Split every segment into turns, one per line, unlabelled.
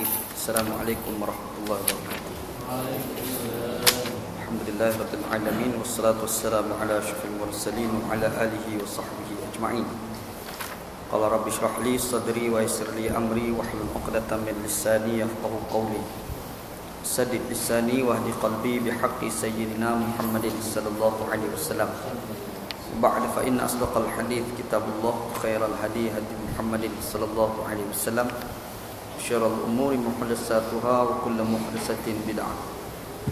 الرحيم. السلام عليكم ورحمة الله وبركاته. الحمد لله رب العالمين والصلاة والسلام على أشرف المرسلين وعلى آله وصحبه أجمعين. قال رب اشرح لي صدري ويسر لي أمري واحلل عقدة من لساني يفقهوا قولي سدد لساني واهد قلبي بحق سيدنا محمد صلى الله عليه وسلم. بعد فإن أصدق الحديث كتاب الله خير الهدي هدي محمد صلى الله عليه وسلم شر الأمور محدثاتها وكل محدثة بدعة.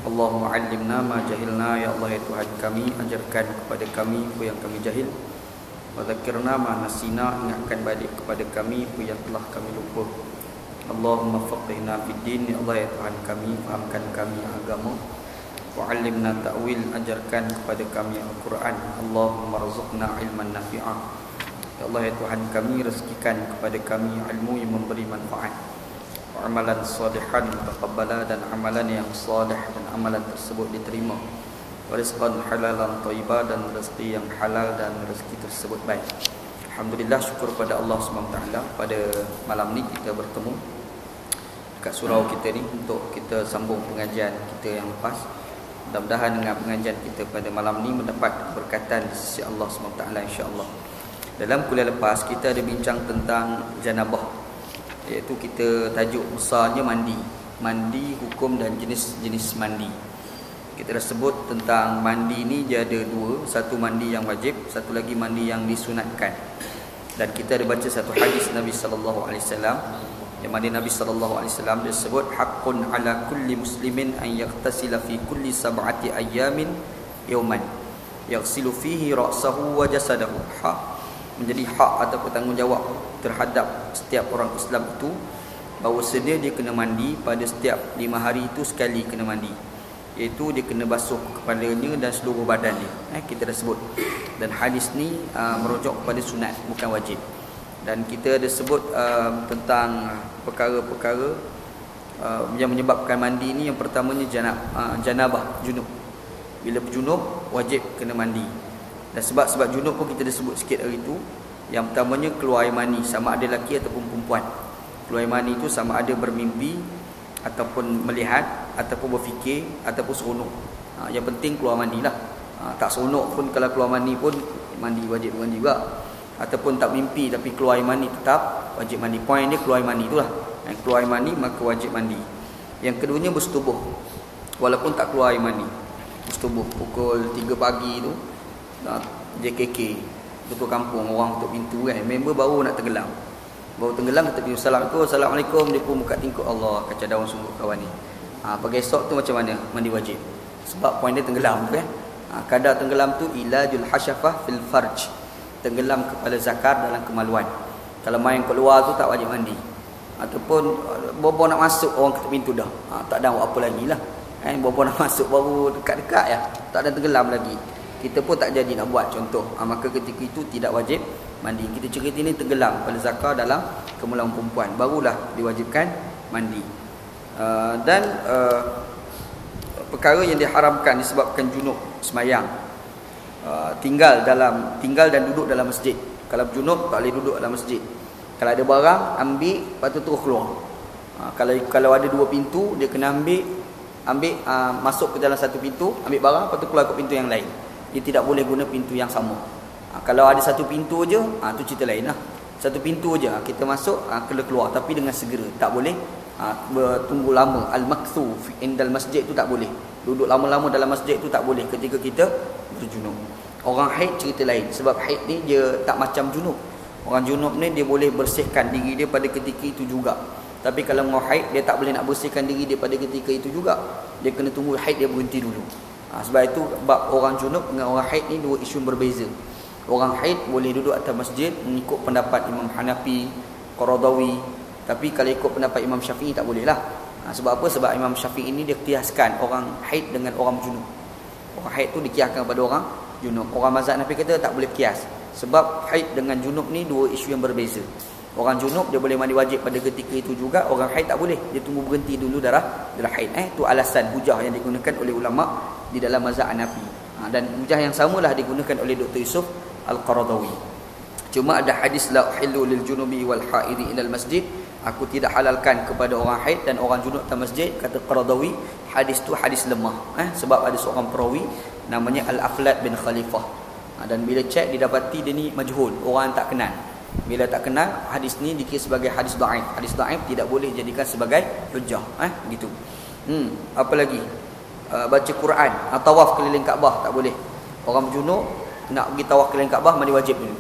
Allahumma allimna ma jahilna, ya Allah ya Tuhan kami, ajarkan kepada kami apa yang kami jahil. Wa dzakirna ma nasina, ingatkan balik kepada kami apa yang telah kami lupa. Allahumma faqihna fid din, ya Allah ya Tuhan kami, fahamkan kami agama. Wa 'allimna ta'wil, ajarkan kepada kami Al-Quran. Allahumma rzuqna ilman nafi'ah, ya Allah ya Tuhan kami, rezekikan kepada kami ilmu yang memberi manfaat. Amalan salihan mutaqabbala, dan amalan yang salih dan amalan tersebut diterima. Rizqan halalan thayyibah, dan rezeki yang halal dan rezeki tersebut baik. Alhamdulillah, syukur pada Allah SWT. Pada malam ni kita bertemu dekat surau kita ni untuk kita sambung pengajian kita yang lepas. Mudah-mudahan dengan pengajian kita pada malam ni mendapat keberkatan di sisi Allah SWT, insya-Allah. Dalam kuliah lepas kita ada bincang tentang janabah, iaitu kita tajuk besarnya mandi, hukum dan jenis-jenis mandi. Kita dah sebut tentang mandi ni dia ada dua, satu mandi yang wajib, satu lagi mandi yang disunatkan. Dan kita ada baca satu hadis Nabi sallallahu alaihi wasallam, yang mana Nabi sallallahu alaihi wasallam dia sebut haqqun ala kulli muslimin an yaghtasila fi kulli sab'ati ayyamin yawman yaghsilu fihi ra'sahu wa jasadahu. Menjadi hak atau tanggungjawab terhadap setiap orang Islam itu bahawa sedia dia kena mandi pada setiap 5 hari itu sekali kena mandi, iaitu dia kena basuh kepalanya dan seluruh badan dia. Kita dah sebut, dan hadis ni merujuk kepada sunat, bukan wajib. Dan kita ada sebut tentang perkara-perkara yang menyebabkan mandi ni. Yang pertamanya janabah, junub. Bila berjunub wajib kena mandi. Dan sebab-sebab junub pun kita dah sebut sikit hari itu. Yang pertamanya keluar air mani, sama ada lelaki ataupun perempuan. Keluar air mani itu sama ada bermimpi ataupun melihat ataupun berfikir ataupun seronok. Yang penting keluar mandi lah. Tak seronok pun, kalau keluar mani pun mandi, wajib mandi juga. Ataupun tak mimpi tapi keluar air mani, tetap wajib mandi. Poin dia keluar air mani itulah. Keluar air mani maka wajib mandi. Yang keduanya bersetubuh, walaupun tak keluar air mani. Bersetubuh pukul 3 pagi tu, JKK ketua kampung, orang tutup pintu kan, member baru nak tenggelam, kata pintu, Assalamualaikum, dia pun buka tingkuk, Allah kacau daun sungguh kawan ni. Pagi esok tu macam mana? Mandi wajib. Sebab poin dia tenggelam tu kan. Kadar tenggelam tu ilajul hasyafah fil farj, tenggelam kepala zakar dalam kemaluan. Kalau main kat luar tu tak wajib mandi. Ataupun bobo nak masuk, orang ketuk pintu dah, tak ada buat apa lagi lah. Bobo nak masuk baru dekat-dekat ya, tak ada tenggelam lagi, kita pun tak jadi nak buat contoh. Maka ketika itu tidak wajib mandi. Kita cerita ini tenggelam pada zakar dalam kemaluan perempuan, barulah diwajibkan mandi. Dan perkara yang diharamkan disebabkan junub semayang, tinggal dan duduk dalam masjid. Kalau junub tak boleh duduk dalam masjid. Kalau ada barang ambil, lepas tu terus keluar. Kalau ada 2 pintu, dia kena ambil masuk ke dalam satu pintu, ambil barang, lepas tu keluar ke pintu yang lain. Dia tidak boleh guna pintu yang sama. Kalau ada satu pintu je, tu cerita lain lah. Satu pintu je kita masuk, kena keluar, tapi dengan segera. Tak boleh bertunggu lama. Al-makthu indal masjid tu tak boleh. Duduk lama-lama dalam masjid tu tak boleh ketika kita berjunub. Orang haid cerita lain. Sebab haid ni dia tak macam junub. Orang junub ni dia boleh bersihkan diri dia pada ketika itu juga. Tapi kalau orang haid, dia tak boleh nak bersihkan diri dia pada ketika itu juga. Dia kena tunggu haid dia berhenti dulu. Sebab itu bab orang junub dengan orang haid ni dua isu berbeza. Orang haid boleh duduk atas masjid mengikut pendapat Imam Hanafi, Qaradawi. Tapi kalau ikut pendapat Imam Syafi'i tak boleh lah. Sebab apa? Sebab Imam Syafi'i ini dia kiaskan orang haid dengan orang junub. Orang haid tu dikiaskan pada orang junub. Orang mazhab Hanafi kata tak boleh kias. Sebab haid dengan junub ni dua isu yang berbeza. Orang junub dia boleh mandi wajib pada ketika itu juga. Orang haid tak boleh. Dia tunggu berhenti dulu darah haid. Itu alasan hujah yang digunakan oleh ulama di dalam mazhab Hanafi. Dan hujah yang samalah digunakan oleh Dr. Yusuf Al-Qaradawi. Cuma ada hadis la uhillu lil junubi wal haidi ilal masjid Aku tidak halalkan kepada orang haid dan orang junub dalam masjid. Kata Qaradawi, hadis tu hadis lemah. Sebab ada seorang perawi namanya Al-Aflat bin Khalifah. Dan bila cek didapati dia ni majhul, orang tak kenal. Bila tak kenal, hadis ni dikira sebagai hadis dhaif. Hadis dhaif tidak boleh jadikan sebagai hujjah. Begitu. Apa lagi? Baca Quran, tawaf keliling Kaabah tak boleh. Orang berjunub nak pergi tawaf keliling Kaabah mandi wajib dulu.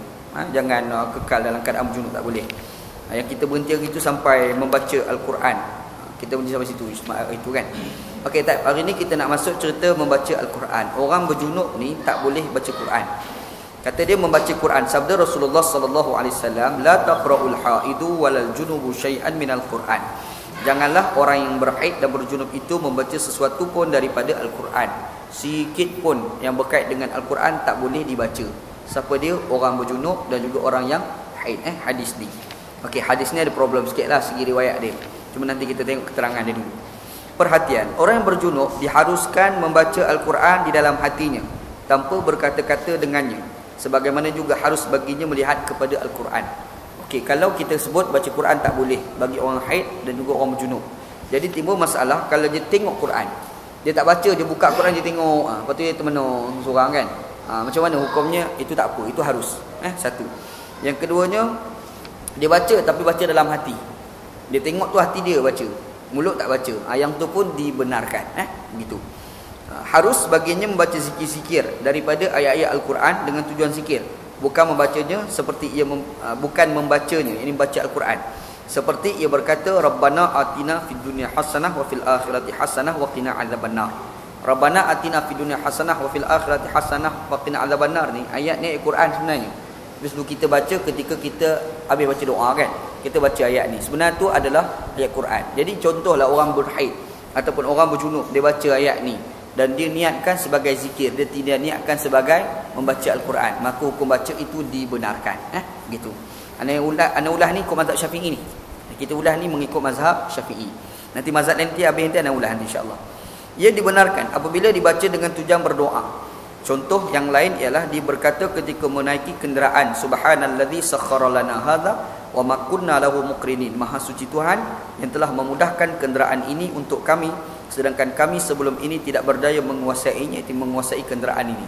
Jangan kekal dalam keadaan berjunub, tak boleh. Yang kita berhenti gitu sampai membaca Al-Quran. Kita berhenti sampai situ itu kan. Okey, hari ni kita nak masuk cerita membaca Al-Quran. Orang berjunub ni tak boleh baca Quran. Kata dia membaca Quran. Sabda Rasulullah sallallahu alaihi wasallam, la taqra'ul haidu walal junubu syai'an minal Quran. Janganlah orang yang berhaid dan berjunub itu membaca sesuatu pun daripada Al-Quran. Sikit pun yang berkait dengan Al-Quran tak boleh dibaca. Siapa dia? Orang berjunub dan juga orang yang haid. Hadis ni. Okey, hadis ni ada problem sikitlah segi riwayat dia. Cuma nanti kita tengok keterangan dia dulu. Perhatian, orang yang berjunub diharuskan membaca Al-Quran di dalam hatinya tanpa berkata-kata dengannya. Sebagaimana juga harus baginya melihat kepada Al-Quran. Okey, kalau kita sebut baca Quran tak boleh bagi orang haid dan juga orang berjunub. Jadi timbul masalah kalau dia tengok Quran. Dia tak baca, dia buka Quran, dia tengok. Lepas tu dia termenung seorang kan. Macam mana hukumnya? Itu tak apa, itu harus. Satu. Yang keduanya, dia baca tapi baca dalam hati. Dia tengok tu hati dia baca. Mulut tak baca. Yang tu pun dibenarkan. Begitu. Harus baginya membaca zikir-zikir daripada ayat-ayat Al-Quran dengan tujuan zikir. Bukan membacanya seperti ia bukan membacanya, ini baca Al-Quran. Seperti ia berkata, Rabbana atina fid dunya hasanah wa fil akhirati hasanah wa qina adzabannar. Rabbana atina fid dunya hasanah wa fil akhirati hasanah wa qina adzabannar ni ayat ni ayat Quran sebenarnya. Terus kita baca ketika kita habis baca doa kan. Kita baca ayat ni. Sebenarnya tu adalah ayat Quran. Jadi contohlah orang berhaid ataupun orang berjunub, dia baca ayat ni dan dia niatkan sebagai zikir, dia tidak niatkan sebagai membaca Al-Quran, maka hukum baca itu dibenarkan. Gitu. Ana ulah ni ikut mazhab Syafi'i ni. Kita ulah ni mengikut mazhab Syafi'i. Nanti mazhab nanti habis nanti ana ulah nanti insya-Allah. Ia dibenarkan apabila dibaca dengan tujuan berdoa. Contoh yang lain ialah dia berkata ketika menaiki kenderaan, subhanalladzi sakhkhara lana hadza wa ma kunna lahu muqrinin. Maha suci Tuhan yang telah memudahkan kenderaan ini untuk kami, sedangkan kami sebelum ini tidak berdaya menguasainya, iaitu menguasai kenderaan ini.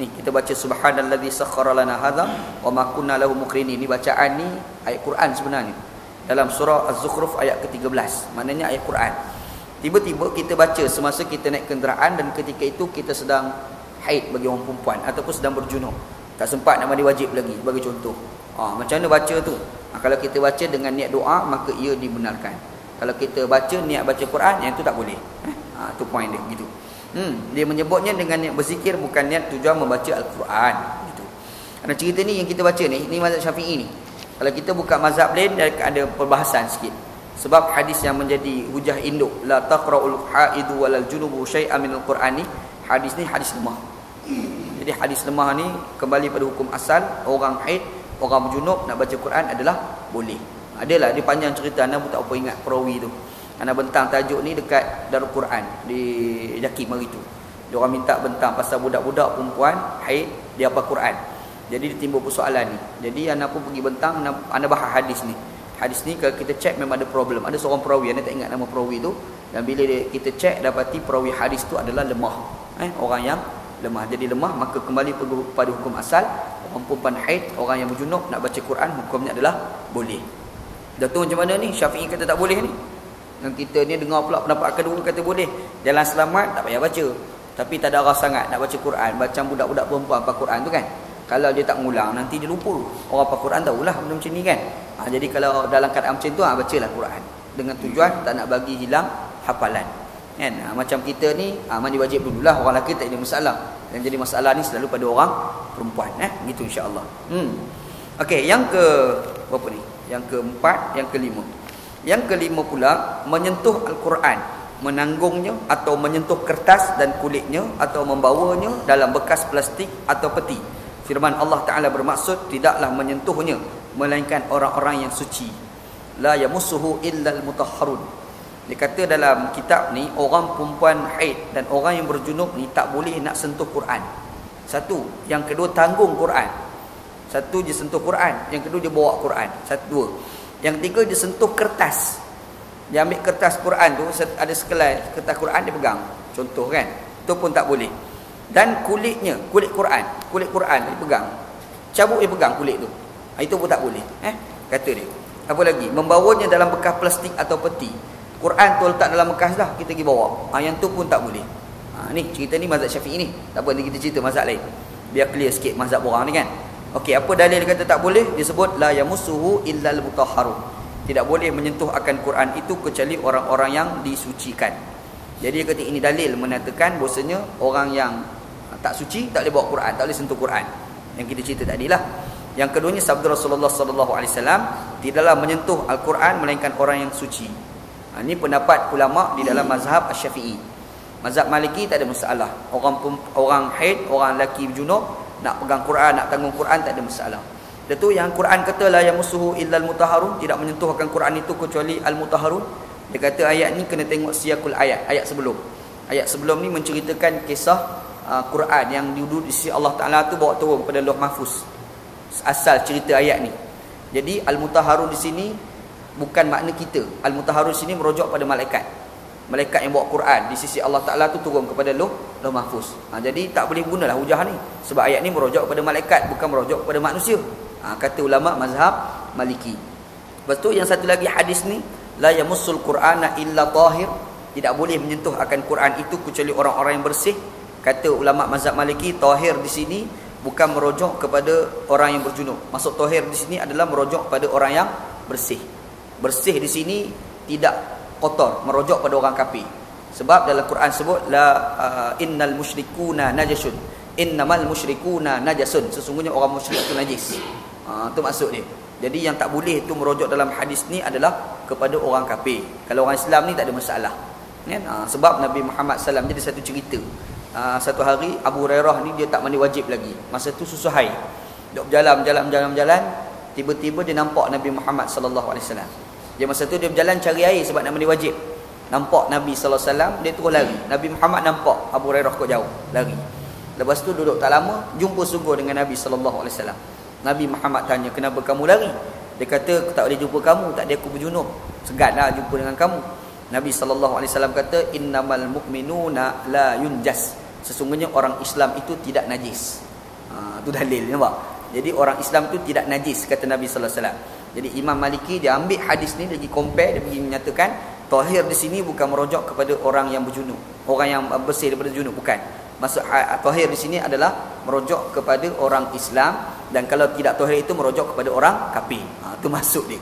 Ni kita baca subhanalladzi sakhkhara lana hadza wa ma kunna lahu muqrinin. Ni bacaan ni ayat Quran sebenarnya. Dalam surah Az-Zukhruf ayat ke-13. Maknanya ayat Quran. Tiba-tiba kita baca semasa kita naik kenderaan dan ketika itu kita sedang haid bagi orang perempuan ataupun sedang berjunub. Tak sempat nak mandi wajib lagi bagi contoh. Macam mana baca tu? Kalau kita baca dengan niat doa maka ia dibenarkan. Kalau kita baca niat baca Quran, yang tu tak boleh. Tu point dia gitu. Dia menyebutnya dengan niat berzikir, bukan niat tujuan membaca Al-Quran gitu. Ada cerita ni yang kita baca ni mazhab Syafi'i ni. Kalau kita buka mazhab lain ada perbahasan sikit. Sebab hadis yang menjadi hujah induk, la taqra'ul haidu walal junubu syai'an minal Qur'an ni, hadis ni hadis lemah. Jadi hadis lemah ni kembali pada hukum asal, orang haid, orang berjunub nak baca Quran adalah boleh. Adalah dia panjang cerita, anda pun tak apa ingat perawi tu. Anda bentang tajuk ni dekat Darul Quran di Jakim hari tu. Dia orang minta bentang pasal budak-budak perempuan haid dia hafal Quran. Jadi ditimbul persoalan ni. Jadi anda pun pergi bentang, anda bahas hadis ni. Hadis ni kalau kita cek memang ada problem. Ada seorang perawi, anda tak ingat nama perawi tu, dan bila kita cek dapati perawi hadis tu adalah lemah. Orang yang lemah. Jadi lemah, maka kembali pada hukum asal, orang perempuan haid, orang yang berjunub nak baca Quran, hukumnya adalah boleh. Dah tu macam mana ni? Syafi'i kata tak boleh ni. Dan kita ni dengar pula pendapat kedua kata boleh. Jalan selamat tak payah baca. Tapi tak ada arah sangat nak baca Quran. Macam budak-budak perempuan hafal Quran tu kan. Kalau dia tak ngulang nanti dia lupa. Orang hafal Quran tahulah benda macam ni kan. Jadi kalau dalam keadaan macam tu bacalah Quran dengan tujuan tak nak bagi hilang hafalan. Kan? Macam kita ni mandi wajib dululah, orang lelaki tak ada masalah. Dan jadi masalah ni selalu pada orang perempuan gitu insya-Allah. Okey, yang ke berapa ni? Yang keempat, yang kelima. Yang kelima pula, menyentuh Al-Quran, menanggungnya atau menyentuh kertas dan kulitnya atau membawanya dalam bekas plastik atau peti. Firman Allah Ta'ala bermaksud tidaklah menyentuhnya melainkan orang-orang yang suci. La yamussuhu illal mutahharun. Dia kata dalam kitab ni, orang perempuan haid dan orang yang berjunub ni tak boleh nak sentuh Quran. Satu. Yang kedua, tanggung Quran. Satu, dia sentuh Quran. Yang kedua, dia bawa Quran. Satu, dua. Yang ketiga, dia sentuh kertas. Dia ambil kertas Quran tu, ada sekelai kertas Quran dia pegang. Contoh kan. Itu pun tak boleh. Dan kulitnya, kulit Quran dia pegang. Cabut dia pegang kulit tu. Itu pun tak boleh. Kata dia. Apa lagi? Membawanya dalam bekas plastik atau peti. Quran tu letak dalam bekas dah, kita pergi bawa. Yang tu pun tak boleh. Ni cerita ni mazhab Syafi'i ni. Tak apa, ni kita cerita mazhab lain. Biar clear sikit mazhab orang ni kan. Okey, apa dalil dia kata tak boleh? Dia sebut la yamussuhu illal mutahharun. Tidak boleh menyentuh akan Quran itu kecuali orang-orang yang disucikan. Jadi dia kata ini dalil menyatakan bahasanya orang yang tak suci tak boleh bawa Quran, tak boleh sentuh Quran. Yang kita cerita tadi lah. Yang keduanya sabda Rasulullah sallallahu alaihi wasallam, tidaklah menyentuh Al-Quran melainkan orang yang suci. Ini pendapat ulama di dalam mazhab Asy-Syafi'i. Mazhab Maliki tak ada masalah. Orang haid, orang lelaki junub nak pegang Quran, nak tanggung Quran tak ada masalah. Itu yang Quran kata la yamussuhu illal mutahharun, tidak menyentuh akan Quran itu kecuali al-mutahharun. Dia kata ayat ni kena tengok siyaqul ayat sebelum. Ayat sebelum ni menceritakan kisah Quran yang duduk di sisi Allah Taala tu bawa turun kepada Lauh Mahfuz. Asal cerita ayat ni. Jadi al-mutahharun di sini bukan makna kita. Al-mutahharun di sini merujuk pada malaikat. Malaikat yang bawa Quran di sisi Allah Taala tu turun kepada Lauh Mahfuz. Jadi tak boleh gunalah hujah ni sebab ayat ni merujuk kepada malaikat, bukan merujuk kepada manusia. Kata ulama mazhab Maliki. Lepas tu yang satu lagi hadis ni, la yamussul Qur'ana illa tahir, tidak boleh menyentuh akan Quran itu kecuali orang-orang yang bersih. Kata ulama mazhab Maliki, tahir di sini bukan merujuk kepada orang yang berjunub. Maksud tahir di sini adalah merujuk pada orang yang bersih. Bersih di sini tidak kotor, merujuk pada orang kafir. Sebab dalam Quran sebut la innal musyrikuna najasun. Innamal musyrikuna najasun. Sesungguhnya orang musyrik itu najis. Itu maksud dia. Jadi yang tak boleh itu merujuk dalam hadis ni adalah kepada orang kafir. Kalau orang Islam ni tak ada masalah. Sebab Nabi Muhammad SAW jadi satu cerita. Satu hari Abu Hurairah ni dia tak mandi wajib lagi. Masa tu susah haid. Dia berjalan, tiba-tiba dia nampak Nabi Muhammad SAW. Dia masa tu dia berjalan cari air sebab nak mandi wajib. Nampak Nabi SAW, dia terus lari. Nabi Muhammad nampak Abu Hurairah kau jauh, lari. Lepas tu duduk tak lama, jumpa sungguh dengan Nabi SAW. Nabi Muhammad tanya, kenapa kamu lari? Dia kata, aku tak boleh jumpa kamu, tak ada aku berjunub. Seganlah jumpa dengan kamu. Nabi SAW kata, innamal mu'minuna la yunjas. Sesungguhnya orang Islam itu tidak najis. Itu dalil, nampak? Jadi orang Islam itu tidak najis, kata Nabi SAW. Jadi Imam Maliki dia ambil hadis ni, dia pergi compare, dia pergi menyatakan tahir di sini bukan merujuk kepada orang yang berjunub, orang yang bersih daripada junub, bukan. Maksud tahir di sini adalah merujuk kepada orang Islam, dan kalau tidak tahir itu merujuk kepada orang kafir. Itu maksud dia.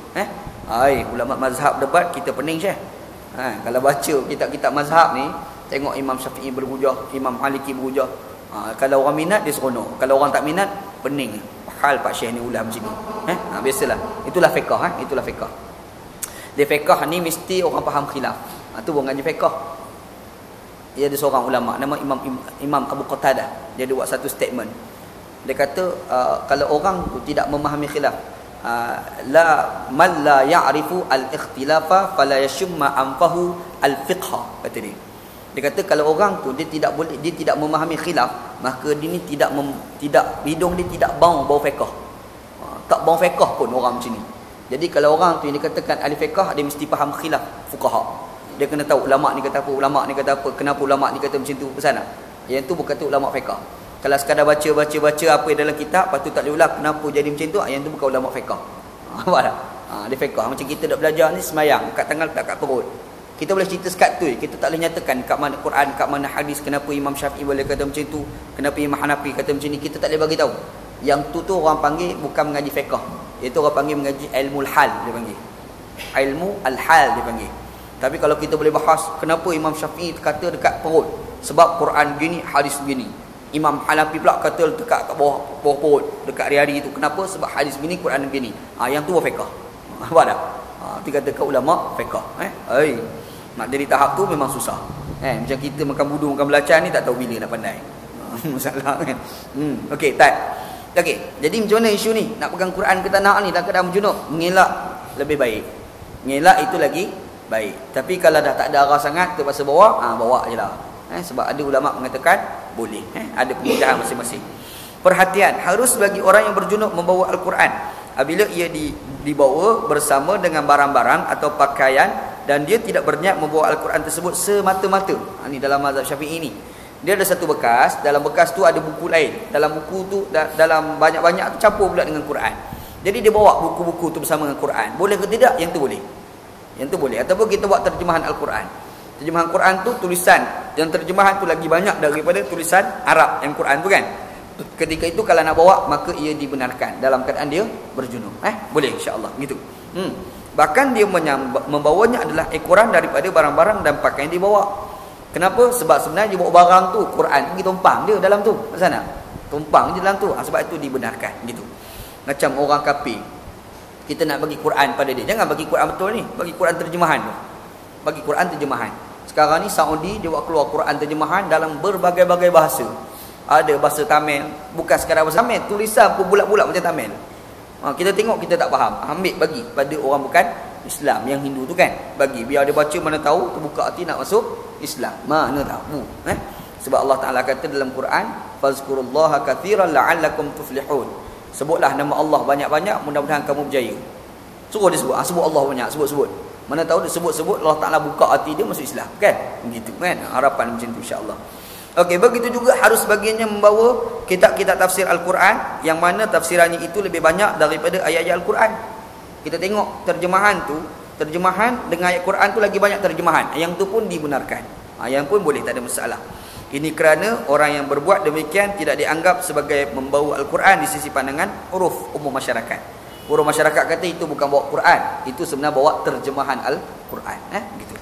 Ulama mazhab debat kita pening Syekh. Kalau baca kitab-kitab mazhab ni, tengok Imam Syafi'i berhujah, Imam Maliki berhujah. Kalau orang minat dia seronok, kalau orang tak minat pening. Hal Pak Syekh ni ulah macam ni. Biasalah. Itulah fiqh, itulah fiqh. Dia fiqh ni mesti orang faham khilaf. Tu bukan ngaji fiqh. Dia ada seorang ulama nama Imam Abu Qatadah. Dia ada buat satu statement. Dia kata kalau orang tu tidak memahami khilaf, man la ya'rifu al-ikhtilafa fala yashumma anfahu al-fiqha, kata dia. Dia kata kalau orang tu dia tidak memahami khilaf, maka dia ni tidak hidung dia tidak bau fiqh. Tak bau fiqh pun orang macam ni. Jadi kalau orang tu yang dikatakan ahli fiqh, dia mesti faham khilaf fuqaha. Dia kena tahu ulama ni kata apa, ulama ni kata apa, kenapa ulama ni kata macam tu, pesan tak? Yang tu bukan tu ulama fiqh. Kalau sekadar baca apa yang dalam kitab, lepas tu tak boleh ulang kenapa jadi macam tu, yang tu bukan ulama fiqh. Nampak tak? Dia fiqh. Macam kita dah belajar ni semayang, kat tangan letak kat perut. Kita boleh cerita sekat tu, kita tak boleh nyatakan kat mana Quran, kat mana hadis, kenapa Imam Syafi'i boleh kata macam tu, kenapa Imam Hanafi kata macam ni, kita tak boleh bagi tahu. Yang tu orang panggil bukan mengaji fiqh. Itu orang panggil mengaji ilmu al-hal, dia panggil. Ilmu al-hal dia panggil. Tapi kalau kita boleh bahas kenapa Imam Syafi'i kata dekat perut, sebab Quran gini, hadis begini. Imam Hanafi pula kata dekat kat bawah perut, dekat hari-hari itu. Kenapa? Sebab hadis begini, Quran begini. Yang tu fiqh. Nampak tak? Itu kata kat ulama fiqh. Nak jadi tahap tu memang susah. Macam kita makan budu, makan belacan ni tak tahu bila nak pandai. Masalah kan. Okey, tak. Okey, jadi macam mana isu ni? Nak pegang Quran ke tak nak ni dalam keadaan berjunub? Mengelak lebih baik. Mengelak itu lagi baik. Tapi kalau dah tak ada arah sangat, terpaksa bawa, bawa je lah. Sebab ada ulama mengatakan boleh. Ada pemudahan masing-masing. Perhatian, harus bagi orang yang berjunub membawa Al-Quran apabila ia dibawa bersama dengan barang-barang atau pakaian dan dia tidak berniat membawa Al-Quran tersebut semata-mata. Ini dalam mazhab Syafi'i ini. Dia ada satu bekas, dalam bekas tu ada buku lain. Dalam buku tu, dalam banyak-banyak tu campur pula dengan Quran. Jadi dia bawa buku-buku tu bersama dengan Quran. Boleh ke tidak? Yang tu boleh. Yang tu boleh. Ataupun kita buat terjemahan Al-Quran. Terjemahan Quran tu tulisan. Yang terjemahan tu lagi banyak daripada tulisan Arab yang Quran tu kan. Ketika itu kalau nak bawa, maka ia dibenarkan dalam keadaan dia berjunub. Boleh insya-Allah gitu. Bahkan dia membawanya adalah ekoran daripada barang-barang dan pakaian yang dibawa. Kenapa? Sebab sebenarnya dia bawa barang tu, Quran pergi tumpang dia dalam tu. Kat sana. Tumpang je dalam tu. Sebab itu dibenarkan gitu. Macam orang kafir. Kita nak bagi Quran pada dia. Jangan bagi Quran betul ni. Bagi Quran terjemahan tu. Bagi Quran terjemahan. Sekarang ni Saudi dia buat keluar Quran terjemahan dalam berbagai-bagai bahasa. Ada bahasa Tamil, bukan sekadar bahasa Tamil, tulisan pun bulat-bulat macam Tamil. Kita tengok kita tak faham, ambil bagi pada orang bukan Islam, yang Hindu tu kan. Bagi biar dia baca mana tahu, terbuka hati nak masuk Islam. Mana tahu. Sebab Allah Taala kata dalam Quran, fazkurullaha katsiran la'allakum tuflihun. Sebutlah nama Allah banyak-banyak, mudah-mudahan kamu berjaya. Suruh dia sebut, sebut Allah banyak, sebut-sebut. Mana tahu dia sebut-sebut Allah Taala buka hati dia masuk Islam, kan? Begitu kan? Harapan macam tu insya-Allah. Okey, begitu juga harus bagiannya membawa kitab-kitab tafsir Al-Quran yang mana tafsirannya itu lebih banyak daripada ayat-ayat Al-Quran. Kita tengok terjemahan tu, terjemahan dengan ayat Quran tu lagi banyak terjemahan. Yang tu pun dibenarkan. Yang pun boleh, tak ada masalah. Ini kerana orang yang berbuat demikian tidak dianggap sebagai membawa Al-Quran di sisi pandangan uruf umum masyarakat. Uruf masyarakat kata itu bukan bawa Quran, itu sebenarnya bawa terjemahan Al-Quran. Gitu.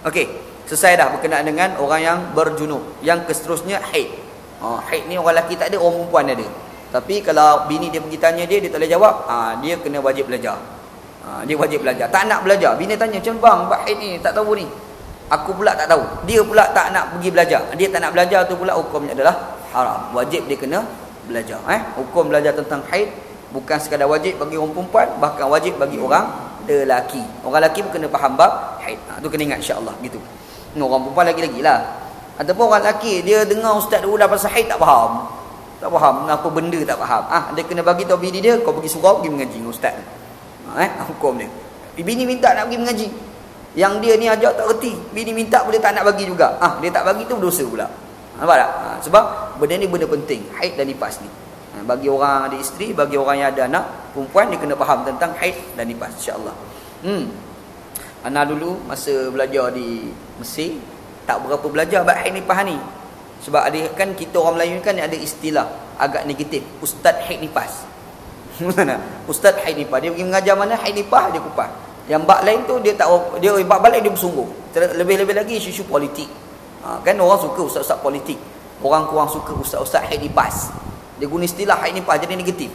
Okey. Selesai dah berkenaan dengan orang yang berjunub. Yang seterusnya haid. Haid ni orang lelaki tak ada, orang perempuan ada. Tapi kalau bini dia pergi tanya dia tak boleh jawab, dia kena wajib belajar. Dia wajib belajar. Tak nak belajar. Bini tanya, macam bang, buat haid ni tak tahu ni. Aku pula tak tahu. Dia pula tak nak pergi belajar. Dia tak nak belajar tu pula hukumnya adalah haram. Wajib dia kena belajar. Hukum belajar tentang haid bukan sekadar wajib bagi orang perempuan, bahkan wajib bagi orang lelaki. Orang lelaki pun kena faham bab haid. Tu kena ingat insya-Allah gitu. Orang perempuan lagi-lagi lah. Ataupun orang lelaki, dia dengar ustaz dia ulang pasal haid tak faham. Tak faham, apa benda tak faham. Dia kena bagi tahu bini dia, kau pergi surau pergi mengaji dengan ustaz. Hukum dia. Bini minta nak pergi mengaji. Yang dia ni ajak tak reti. Bini minta pun dia tak nak bagi juga. Dia tak bagi tu berdosa pula. Nampak tak? Sebab benda ni benda penting. Haid dan nifas ni. Bagi orang ada isteri, bagi orang yang ada anak perempuan, dia kena faham tentang haid dan nifas, insya-Allah. Ana dulu masa belajar di Mesir tak berapa belajar bab haid nifas ni. Sebab ada kan kita orang Melayu kan ada istilah agak negatif, ustaz haid nifas. Mana? Ustaz haid nifas. Dia pergi mengajar mana haid nifas dia kupas. Yang bab lain tu dia tak, dia bab lain dia bersungguh. Lebih-lebih lagi isu-isu politik. Kan orang suka ustaz-ustaz politik. Orang kurang suka ustaz-ustaz haid nifas. Dia guna istilah haid nifas jadi negatif.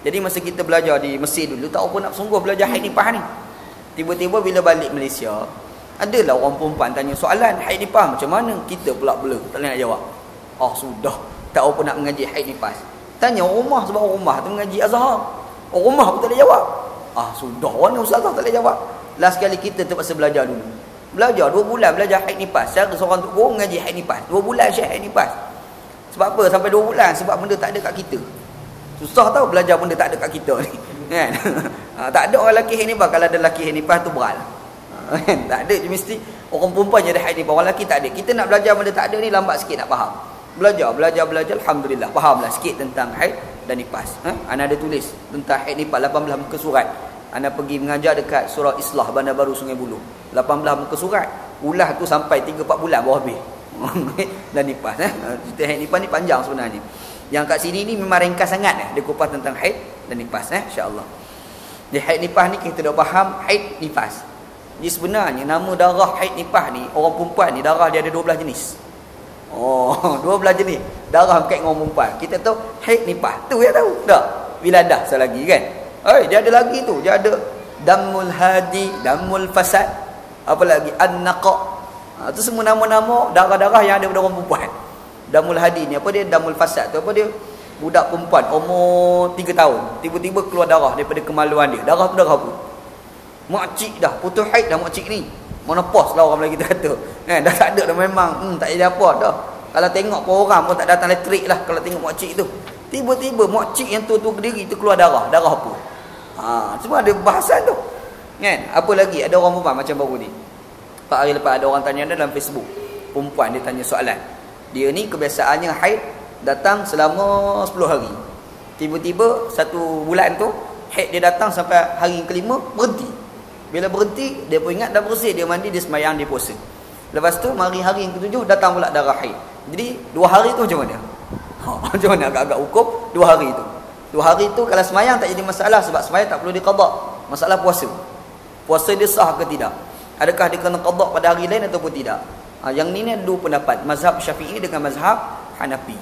Jadi masa kita belajar di Mesir dulu tak apa nak sungguh belajar haid nifas ni. Tiba-tiba bila balik Malaysia, adalah orang perempuan tanya soalan haid nifas macam mana, kita pula blur, tak boleh nak jawab. Sudah, tak apa nak mengaji haid nifas. Tanya orang rumah, sebab orang rumah tu mengaji Azhar. Orang rumah pun tak boleh jawab. Sudah, orang ustazah tak boleh jawab. Last kali kita terpaksa belajar dulu. Belajar 2 bulan belajar haid nifas. Cara seorang tu guru mengaji haid nifas. 2 bulan syekh haid nifas. Sebab apa sampai 2 bulan? Sebab benda tak ada kat kita. Susah tahu belajar benda tak ada kat kita ni. Kan? Tak ada orang lelaki haid nifas. Kalau ada lelaki haid nifas tu beral. Tak ada, dia mesti orang perempuan je ada haid nifas. Orang lelaki tak ada. Kita nak belajar benda tak ada ni lambat sikit nak faham. Belajar alhamdulillah fahamlah sikit tentang haid dan nifas. Ana ada tulis tentang haid nifas 18 muka surat. Ana pergi mengajar dekat surau Islah Bandar Baru Sungai Buloh. 18 muka surat. Ulah tu sampai 3-4 bulan baru habis. Dan nifas cerita haid nifas ni panjang sebenarnya. Yang kat sini ni memang ringkas sangat dia kupas tentang haid dan nifas insya-Allah. Di haid nifas ni kita dah faham haid nifas. Jadi sebenarnya nama darah haid nifas ni, orang perempuan ni darah dia ada 12 jenis. 12 jenis darah berkait dengan orang perempuan. Kita tahu haid nifas tu ya tahu tak? Wiladah selagi kan. Dia ada lagi tu, dia ada damul hadi, damul fasad, apa lagi an-naqa. Itu semua nama-nama darah-darah yang ada pada orang perempuan. Damul hadi ni apa dia? Damul fasad tu apa dia? Budak perempuan umur 3 tahun tiba-tiba keluar darah daripada kemaluan dia. Darah tu darah apa? Makcik dah, putus haid dah makcik ni. Menopause lah orang Melayu kita kata. Dah tak ada dah memang tak jadi apa dah. Kalau tengok pun orang pun tak datang elektrik lah kalau tengok makcik tu. Tiba-tiba makcik yang tu berdiri tu keluar darah. Darah apa? Semua ada bahasan tu. Kan? Apa lagi? Ada orang perempuan macam baru ni. 4 hari lepas ada orang tanya dalam Facebook. Perempuan dia tanya soalan. Dia ni kebiasaannya haid datang selama 10 hari. Tiba-tiba 1 bulan tu haid dia datang sampai hari kelima, berhenti. Bila berhenti, dia pun ingat dah bersih, dia mandi, dia sembahyang, dia puasa. Lepas tu hari yang ke-7 datang pula darah haid. Jadi 2 hari tu macam mana? Macam mana agak-agak hukum 2 hari tu? 2 hari tu kalau sembahyang tak jadi masalah sebab sembahyang tak perlu diqada. Masalah puasa. Puasa dia sah ke tidak? Adakah dia kena qada pada hari lain ataupun tidak? Yang ni ada 2 pendapat, mazhab Syafi'i dengan mazhab Hanafi.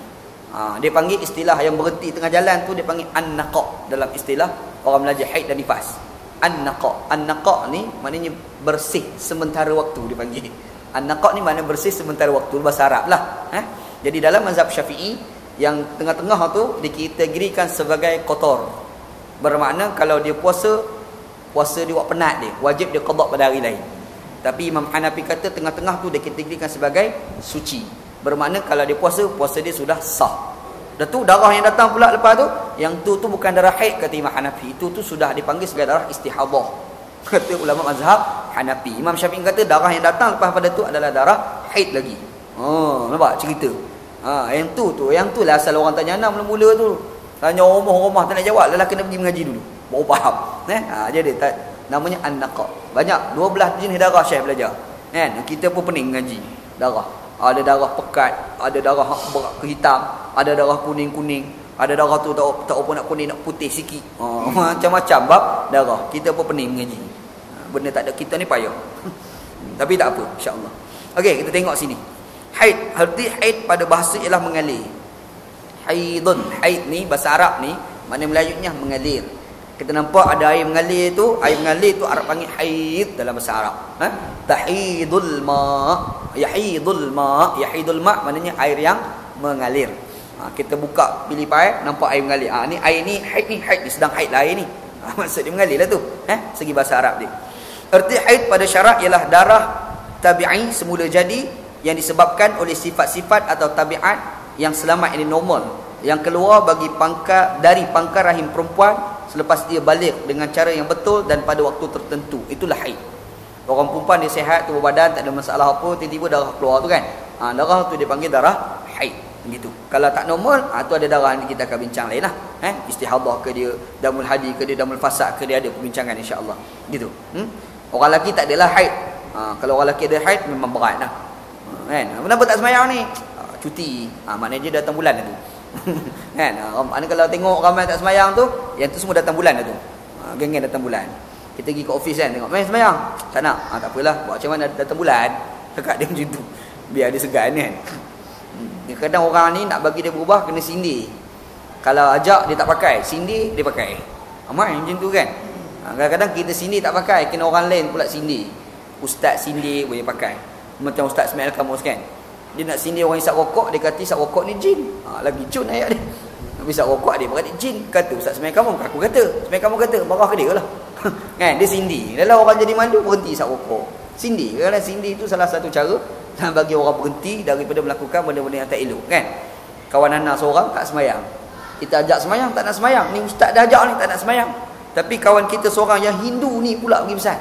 Dia panggil istilah yang berhenti tengah jalan tu dia panggil an-naqa dalam istilah orang belajar haid dan nifas. An-naqa. An-naqa ni maknanya bersih sementara waktu dia panggil. An-naqa ni maknanya bersih sementara waktu, bahasa Arab lah. Jadi dalam mazhab Syafi'i yang tengah-tengah tu dikategorikan sebagai kotor. Bermakna kalau dia puasa dia buat penat dia, wajib dia qada pada hari lain. Tapi Imam Hanafi kata tengah-tengah tu dikategorikan sebagai suci. Bermakna kalau dia puasa dia sudah sah. Dah tu darah yang datang pula lepas tu, yang tu bukan darah haid kata Imam Hanafi. Itu sudah dipanggil sebagai darah istihadah. Kata ulama mazhab Hanafi. Imam Syafi'i kata darah yang datang lepas pada tu adalah darah haid lagi. Nampak cerita. Yang tu lah asal orang tanya anak mula-mula tu. Tanya rumah tak nak jawab, lelaki kena pergi mengaji dulu. Baru faham. Jadi namanya an-naqa. Banyak 12 jenis darah Syekh belajar. Kan? Kita pun pening mengaji darah. Ada darah pekat, ada darah berat ke hitam, ada darah kuning-kuning, ada darah tu tak apa nak kuning nak putih sikit. Macam-macam bab darah. Kita pun pening mengaji. Benda tak ada kita ni payah. Tapi tak apa, insya-Allah. Okey, kita tengok sini. Haid, arti haid pada bahasa ialah mengalir. Haidun, haid ni bahasa Arab ni, makna Melayunya mengalir. Kita nampak ada air mengalir tu Arab panggil haid dalam bahasa Arab. Tahidul ma, yahidul ma maknanya air yang mengalir. Kita buka pilih paip nampak air mengalir. Ni air ni haid ni sedang haid lah air ni. Maksud dia mengalir lah tu. Segi bahasa Arab dia. Erti haid pada syarak ialah darah tabi'i semula jadi yang disebabkan oleh sifat-sifat atau tabiat yang selamat ini normal yang keluar dari pangkal rahim perempuan selepas dia balik dengan cara yang betul dan pada waktu tertentu. Itulah haid. Orang perempuan dia sihat, tubuh badan tak ada masalah apa, tiba-tiba darah keluar tu kan. Darah tu dia panggil darah haid. Gitu. Kalau tak normal, tu ada darah yang kita akan bincang lain lah. Istihadah ke dia, damul hadi ke dia, damul fasad ke dia, ada perbincangan insya-Allah. Gitu. Orang lelaki tak adalah haid. Kalau orang lelaki ada haid memang berat lah. Kenapa tak sembahyang ni? Cuti. Maknanya dia datang bulan dah tu. Kan? Kalau tengok ramai tak sembahyang tu, yang tu semua datang bulan dah tu. Geng-geng datang bulan. Kita pergi ke office kan, tengok, main sembahyang. Tak nak. Tak apalah, buat macam mana datang bulan. Cakap dia macam tu. Biar dia segan kan. Kadang orang ni nak bagi dia berubah, kena sindir. Kalau ajak dia tak pakai, sindir dia pakai. Amai macam tu kan. Kadang-kadang kita sindir tak pakai, kena orang lain pula sindir. Ustaz sindir boleh pakai. Macam Ustaz Ismail Kamus kan. Dia nak sindir orang isap rokok, dia kata isap rokok ni jin. Lagi cun ayat dia. Nak isap rokok dia berkata jin. Kata Ustaz Ismail Kamus, aku kata. Ismail Kamus kata, marah ke dia lah. Kan, dia sindir. Dalam orang jadi mandu, berhenti isap rokok. Sindir. Kerana sindir itu salah satu cara bagi orang berhenti daripada melakukan benda-benda yang tak elok. Kan? Kawan anak seorang tak semayang. Kita ajak semayang, tak nak semayang. Ni ustaz dah ajak ni, tak nak semayang. Tapi kawan kita seorang yang Hindu ni pula pergi pesan.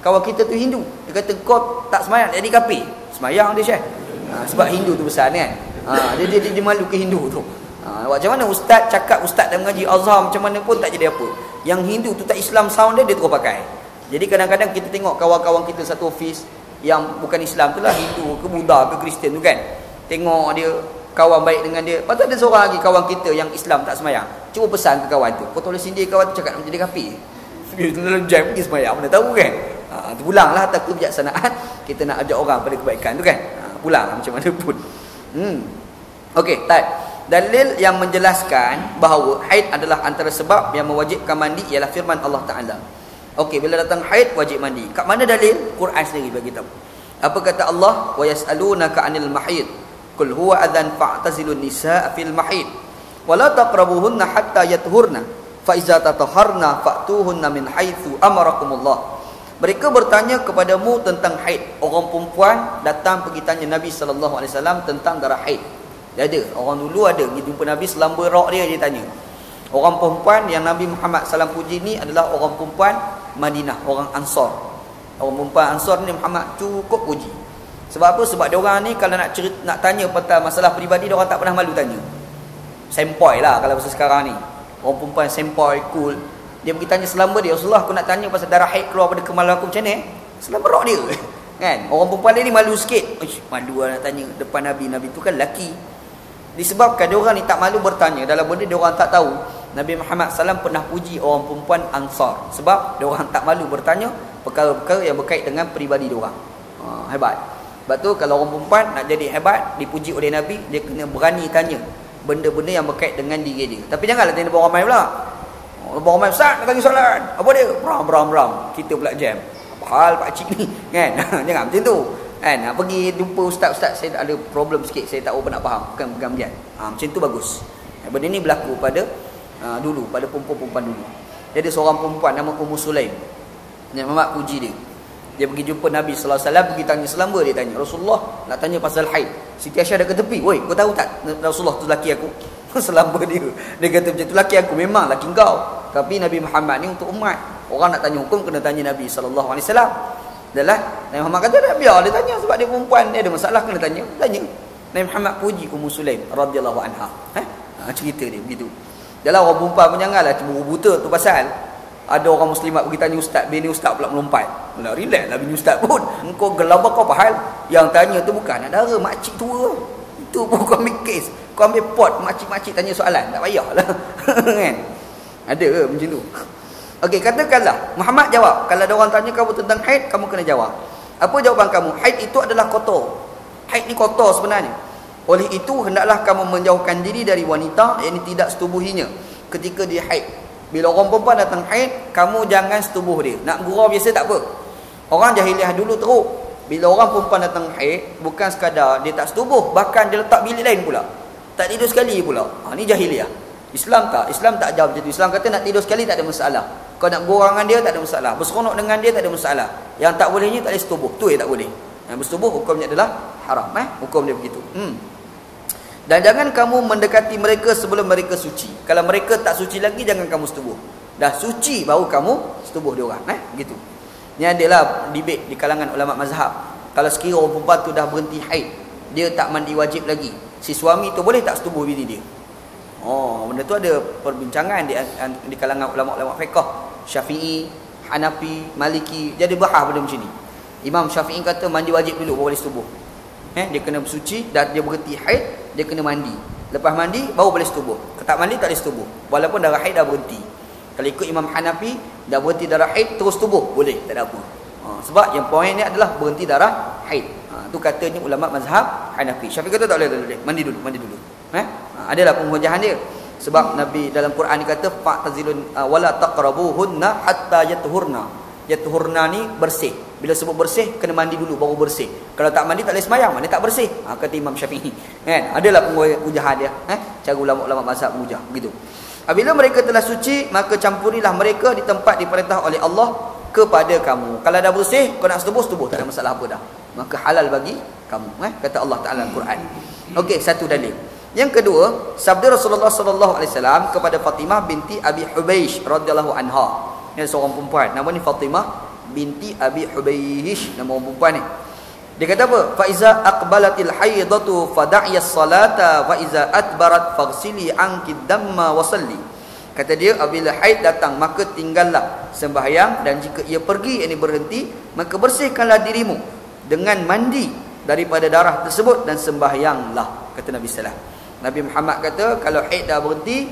Kawan kita tu Hindu. Dia kata, kau tak semayang, jadi kafir. Semayang dia Syekh. Sebab Hindu tu besar kan. Dia malu ke Hindu tu. Macam mana ustaz cakap, ustaz dah mengaji Azhar macam mana pun tak jadi apa. Yang Hindu tu tak Islam sound dia terus pakai. Jadi kadang-kadang kita tengok kawan-kawan kita satu office yang bukan Islam tu lah, Hindu ke Buddha ke Kristian tu kan. Tengok dia kawan baik dengan dia. Lepas tu ada seorang lagi kawan kita yang Islam tak semayang. Cuba pesan ke kawan tu, kau tolong sindir kawan tu cakap nak jadi kafir. Dia dalam jam pergi semayang, mana tahu kan. Pulanglah atas kebijaksanaan kita nak ajak orang pada kebaikan tu kan. Pulang macam mana pun. Okey, dalil yang menjelaskan bahawa haid adalah antara sebab yang mewajibkan mandi ialah firman Allah Ta'ala. Okey, bila datang haid wajib mandi. Kat mana dalil? Quran sendiri bagi tahu. Apa kata Allah? Wa yas'alunaka 'anil mahid. Qul huwa adzan fa'tazilun nisaa fil mahid. Wa la taqrabuhunna hatta yathurna. Fa iza tatahharna fa'tuhunna min haitsu amarakumullah. Mereka bertanya kepadamu tentang haid. Orang perempuan datang pergi tanya Nabi sallallahu alaihi wasallam tentang darah haid. Dia ada, orang dulu ada pergi jumpa Nabi selamba rak dia tanya. Orang perempuan yang Nabi Muhammad SAW puji ni adalah orang perempuan Madinah, orang Ansar. Orang perempuan Ansar ni Muhammad cukup puji. Sebab apa? Sebab diorang ni kalau nak cerita, nak tanya pasal masalah peribadi, diorang tak pernah malu tanya. Sempoi lah kalau bahasa sekarang ni. Orang perempuan sempoi, cool. Dia pergi tanya selamba dia, Rasulullah aku nak tanya pasal darah haid keluar pada kemaluan aku macam ni. Selamba rock dia. Kan? Orang perempuan dia ni malu sikit. Malu lah nak tanya depan Nabi. Nabi tu kan lelaki. Disebabkan diorang ni tak malu bertanya dalam benda diorang tak tahu. Nabi Muhammad SAW pernah puji orang perempuan Ansar. Sebab diorang tak malu bertanya perkara-perkara yang berkait dengan peribadi diorang. Hebat. Sebab tu kalau orang perempuan nak jadi hebat, dipuji oleh Nabi, dia kena berani tanya benda-benda yang berkait dengan diri dia. Tapi janganlah tanya depan ramai pula. Depan ramai, Ustaz nak tanya soalan. Apa dia? Beram. Kita pula jam. Apa hal pakcik ni? Kan? Jangan macam tu. Kan? Nak pergi jumpa ustaz, saya ada problem sikit, saya tak apa nak faham. Bukan pegang-pegang. Macam tu bagus. Benda ni berlaku pada dulu, pada perempuan-perempuan dulu. Jadi seorang perempuan nama Ummu Sulaim. Yang Muhammad puji dia. Dia pergi jumpa Nabi sallallahu alaihi wasallam, pergi tanya selamba, dia tanya, Rasulullah nak tanya pasal haid. Siti Aisyah dah ke tepi, "Woi, kau tahu tak Rasulullah tu laki aku?" Selamba dia. Dia kata macam tu, laki aku memang laki kau. Tapi Nabi Muhammad ni untuk umat. Orang nak tanya hukum kena tanya Nabi sallallahu alaihi wasallam. Dahlah, Nabi Muhammad kata dah biar dia tanya sebab dia perempuan, dia ada masalah kena tanya. Nabi Muhammad puji Ummu Sulaim radhiyallahu anha. Cerita dia begitu. Dalam orang perempuan pun janganlah cemburu buta tu pasal ada orang muslimat pergi tanya ustaz, bini ustaz pula melompat. Nak relax lah bini ustaz pun. Engkau gelabah kau apa hal? Yang tanya tu bukan anak dara, makcik tua. Itu pun kau ambil kes. Kau ambil pot, makcik-makcik tanya soalan. Tak payahlah. Kan? Ada ke macam tu? Okey, katakanlah Muhammad jawab. Kalau ada orang tanya kamu tentang haid, kamu kena jawab. Apa jawaban kamu? Haid itu adalah kotor. Haid ni kotor sebenarnya. Oleh itu, hendaklah kamu menjauhkan diri dari wanita yang tidak setubuhinya ketika dia haid. Bila orang perempuan datang haid, kamu jangan setubuh dia. Nak gurau biasa tak apa. Orang jahiliah dulu teruk. Bila orang perempuan datang haid, bukan sekadar dia tak setubuh, bahkan dia letak bilik lain pula. Tak tidur sekali pula. Ni jahiliah. Islam tak ajar macam tu. Islam kata nak tidur sekali tak ada masalah. Kau nak gurau dengan dia tak ada masalah. Berseronok dengan dia tak ada masalah. Yang tak bolehnya tak boleh setubuh. Tu yang tak boleh. Yang bersetubuh hukumnya adalah haram. Hukum dia begitu. Dan jangan kamu mendekati mereka sebelum mereka suci. Kalau mereka tak suci lagi, jangan kamu setubuh. Dah suci baru kamu setubuh dia orang. Begitu. Ni adalah debate di kalangan ulama mazhab. Kalau sekiranya orang perempuan tu dah berhenti haid, dia tak mandi wajib lagi, si suami tu boleh tak setubuh bini dia? Benda tu ada perbincangan di kalangan ulama-ulama fiqh, Syafi'i, Hanafi, Maliki. Jadi bahas benda macam ni. Imam Syafi'i kata mandi wajib dulu baru boleh setubuh. Dia kena bersuci dan dia berhenti haid, dia kena mandi. Lepas mandi baru boleh setubuh. Kalau tak mandi tak boleh setubuh. Walaupun darah haid dah berhenti. Kalau ikut Imam Hanafi, dah berhenti darah haid terus setubuh, boleh, tak ada apa. Sebab yang poin ni adalah berhenti darah haid. Tu katanya ulama mazhab Hanafi. Syafi'i kata tak boleh. Mandi dulu. Adalah penghujahan dia. Sebab Nabi dalam Quran ni kata fa'tazilun wala taqrabuhunna hatta yatuhurna. Yatuhurna ni bersih. Bila sebut bersih, kena mandi dulu baru bersih. Kalau tak mandi tak boleh sembahyang, mana tak bersih. Kata Imam Syafi'i. Kan? Adalah penghujahan dia. Cara ulama-ulama mazhab hujah begitu. Apabila mereka telah suci, maka campurilah mereka di tempat diperintah oleh Allah kepada kamu. Kalau dah bersih, kau nak setubuh, tak ada masalah apa dah. Maka halal bagi kamu. Kata Allah Ta'ala dalam Quran. Okey, satu dalil. Yang kedua, sabda Rasulullah sallallahu alaihi wasallam kepada Fatimah binti Abi Hubeish radhiyallahu anha. Ini seorang perempuan, nama ni Fatimah binti Abi Hubeish, nama orang perempuan ni. Dia kata apa? Fa iza aqbalatil haidatu fada'iyas salata wa iza adbarat faghsili anki damma wa salli. Kata dia, apabila haid datang maka tinggallah sembahyang, dan jika ia pergi, ini berhenti, maka bersihkanlah dirimu dengan mandi daripada darah tersebut dan sembahyanglah, kata Nabi sallallahu alaihi wasallam. Nabi Muhammad kata kalau haid dah berhenti,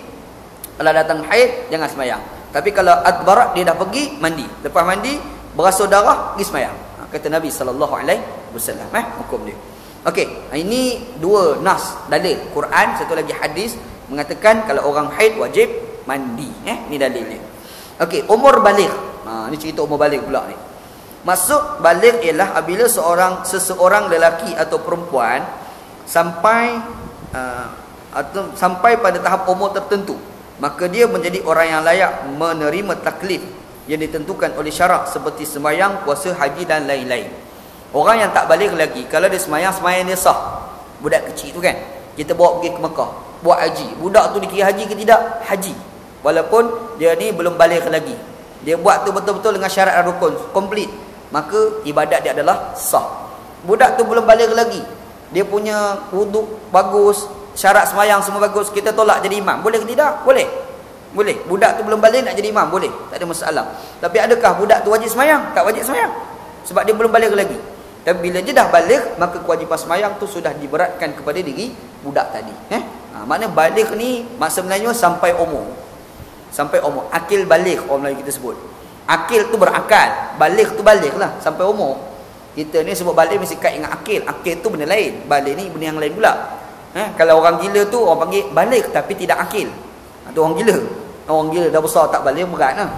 kalau datang haid jangan sembahyang. Tapi kalau adbarat dia dah pergi, mandi. Lepas mandi berasa darah, pergi sembahyang. Kata Nabi sallallahu alaihi wasallam hukum dia. Okey, ini dua nas dalil Quran, satu lagi hadis mengatakan kalau orang haid wajib mandi. Ni dalil dia. Okey, umur baligh. Ni cerita umur baligh pula ni. Maksud baligh ialah apabila seseorang lelaki atau perempuan sampai pada tahap umur tertentu, maka dia menjadi orang yang layak menerima taklif yang ditentukan oleh syarak seperti sembahyang, puasa, haji dan lain-lain. Orang yang tak baligh lagi, kalau dia sembahyang dia sah. Budak kecil tu kan, kita bawa pergi ke Mekah, buat haji. Budak tu dikira haji ke tidak? Haji.
Walaupun dia ni belum balik lagi. Dia buat tu betul-betul dengan syarat dan rukun, complete. Maka ibadat dia adalah sah. Budak tu belum balik lagi. Dia punya wuduk bagus, syarat semayang semua bagus. Kita tolak jadi imam. Boleh ke tidak? Boleh. Boleh. Budak tu belum balik nak jadi imam. Boleh. Tak ada masalah. Tapi adakah budak tu wajib semayang? Tak wajib semayang. Sebab dia belum balik lagi. Tapi bila dia dah balik, maka kewajipan semayang tu sudah diberatkan kepada diri budak tadi. Makna balik ni maksud Melayu sampai umur. Sampai umur. Akil balik orang Melayu kita sebut. Akil tu berakal. Balik tu balik lah. Sampai umur. Kita ni sebut balik mesti kait dengan akil. Akil tu benda lain. Balik ni benda yang lain pula. Kalau orang gila tu orang panggil balik tapi tidak akil. Tu orang gila. Orang gila dah besar tak balik berat lah.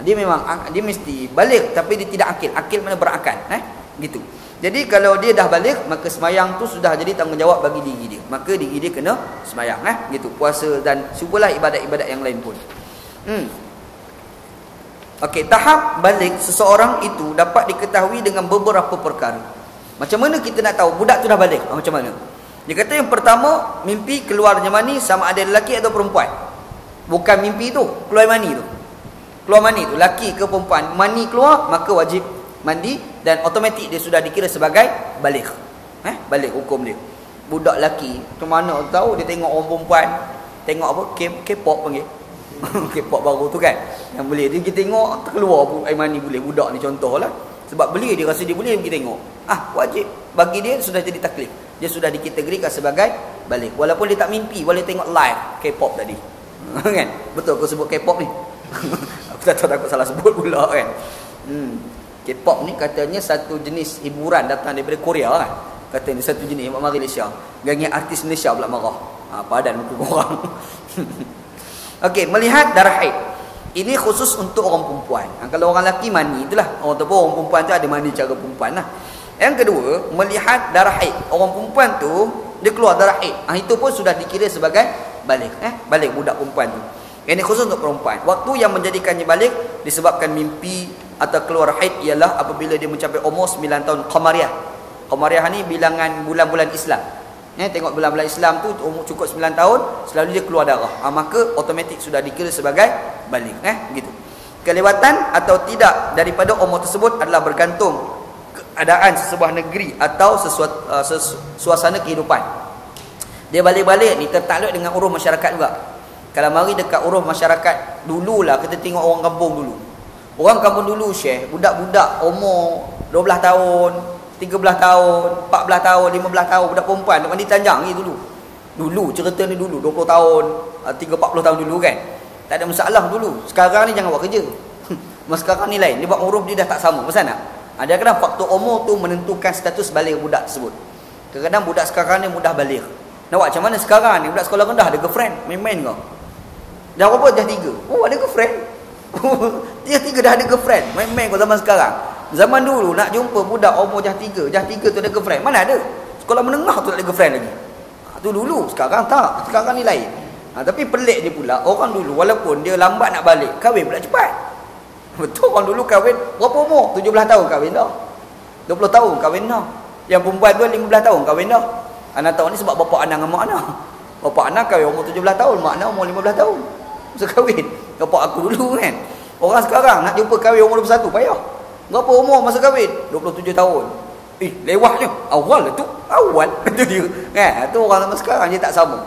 Dia memang dia mesti balik tapi dia tidak akil. Akil mana berakal. Gitu. Jadi kalau dia dah balik, maka semayang tu sudah jadi tanggungjawab bagi diri dia. Maka diri dia kena semayang. Gitu. Puasa dan cubalah ibadat-ibadat yang lain pun. Okey, tahap balik seseorang itu dapat diketahui dengan beberapa perkara. Macam mana kita nak tahu budak tu dah balik? Macam mana? Dia kata yang pertama, mimpi keluarnya mani sama ada lelaki atau perempuan. Bukan mimpi tu, keluar mani tu. Keluar mani tu, lelaki ke perempuan, mani keluar, maka wajib mandi dan automatik dia sudah dikira sebagai balik. Balik hukum dia. Budak lelaki, macam mana tahu dia tengok orang perempuan, tengok apa? K-pop panggil. K-pop baru tu kan, yang boleh dia kita tengok terkeluar air mani boleh. Budak ni contohlah, sebab beli dia rasa dia boleh kita tengok. Wajib bagi dia sudah jadi taklif. Dia sudah dikategorikan sebagai balik. Walaupun dia tak mimpi, boleh tengok live K-pop tadi. Kan? Betul aku sebut K-pop ni. Aku tak tahu, takut salah sebut pula kan. K-pop ni katanya satu jenis hiburan datang daripada Korea kan. Katanya satu jenis mari Malaysia. Gangnya artis Malaysia pula marah. Padan muka korang. Okey, melihat darah haid. Ini khusus untuk orang perempuan. Kalau orang lelaki mani itulah. Orang perempuan tu ada mani cara perempuan lah. Yang kedua, melihat darah haid. Orang perempuan tu dia keluar darah haid. Itu pun sudah dikira sebagai balik. Balik budak perempuan tu. Ini khusus untuk perempuan. Waktu yang menjadikannya balik disebabkan mimpi atau keluar haid ialah apabila dia mencapai umur 9 tahun Qamariyah. Qamariyah ni bilangan bulan-bulan Islam. Tengok bulan-bulan Islam tu umur cukup 9 tahun, selalu dia keluar darah. Maka automatik sudah dikira sebagai balik. Gitu. Kelewatan atau tidak daripada umur tersebut adalah bergantung keadaan sesebuah negeri atau suasana kehidupan. Dia balik-balik ni tertakluk dengan uruf masyarakat juga. Kalau mari dekat uruf masyarakat dululah, kita tengok orang kampung dulu. Orang kampung dulu Syekh, budak-budak umur 12 tahun, 13 tahun, 14 tahun, 15 tahun, budak perempuan duk mandi tanjang ni dulu. Dulu cerita ni dulu 20 tahun, 30-40 tahun dulu kan. Tak ada masalah dulu. Sekarang ni jangan buat kerja. Masa sekarang ni lain. Dia buat uruf dia dah tak sama. Pasal nak? Ada kadang faktor umur tu menentukan status balik budak tersebut. Kadang-kadang budak sekarang ni mudah balik. Nak buat macam mana sekarang ni? Budak sekolah rendah ada girlfriend, main-main kau. Dah berapa? Dah 3. Oh, ada girlfriend. Dia 3 dah ada girlfriend. Main-main kau zaman sekarang. Zaman dulu nak jumpa budak umur jah 3 tu ada girlfriend. Mana ada? Sekolah menengah tu tak ada girlfriend lagi. Tu dulu, sekarang tak. Sekarang ni lain. Tapi pelik dia pula, orang dulu walaupun dia lambat nak balik, kahwin pula cepat. Betul, orang dulu kahwin berapa umur? 17 tahun kahwin dah. 20 tahun kahwin dah. Yang perempuan tu 15 tahun kahwin dah. Anak tahu ni sebab bapa anak dengan mak anak. Bapa anak kahwin umur 17 tahun, mak anak umur 15 tahun. Masa kahwin. Bapa aku dulu kan. Orang sekarang nak jumpa kahwin umur 21 payah. Berapa umur masa kahwin? 27 tahun. Lewatnya. Awal tu. Awal. Itu dia. Kan? Itu orang zaman sekarang dia tak sama.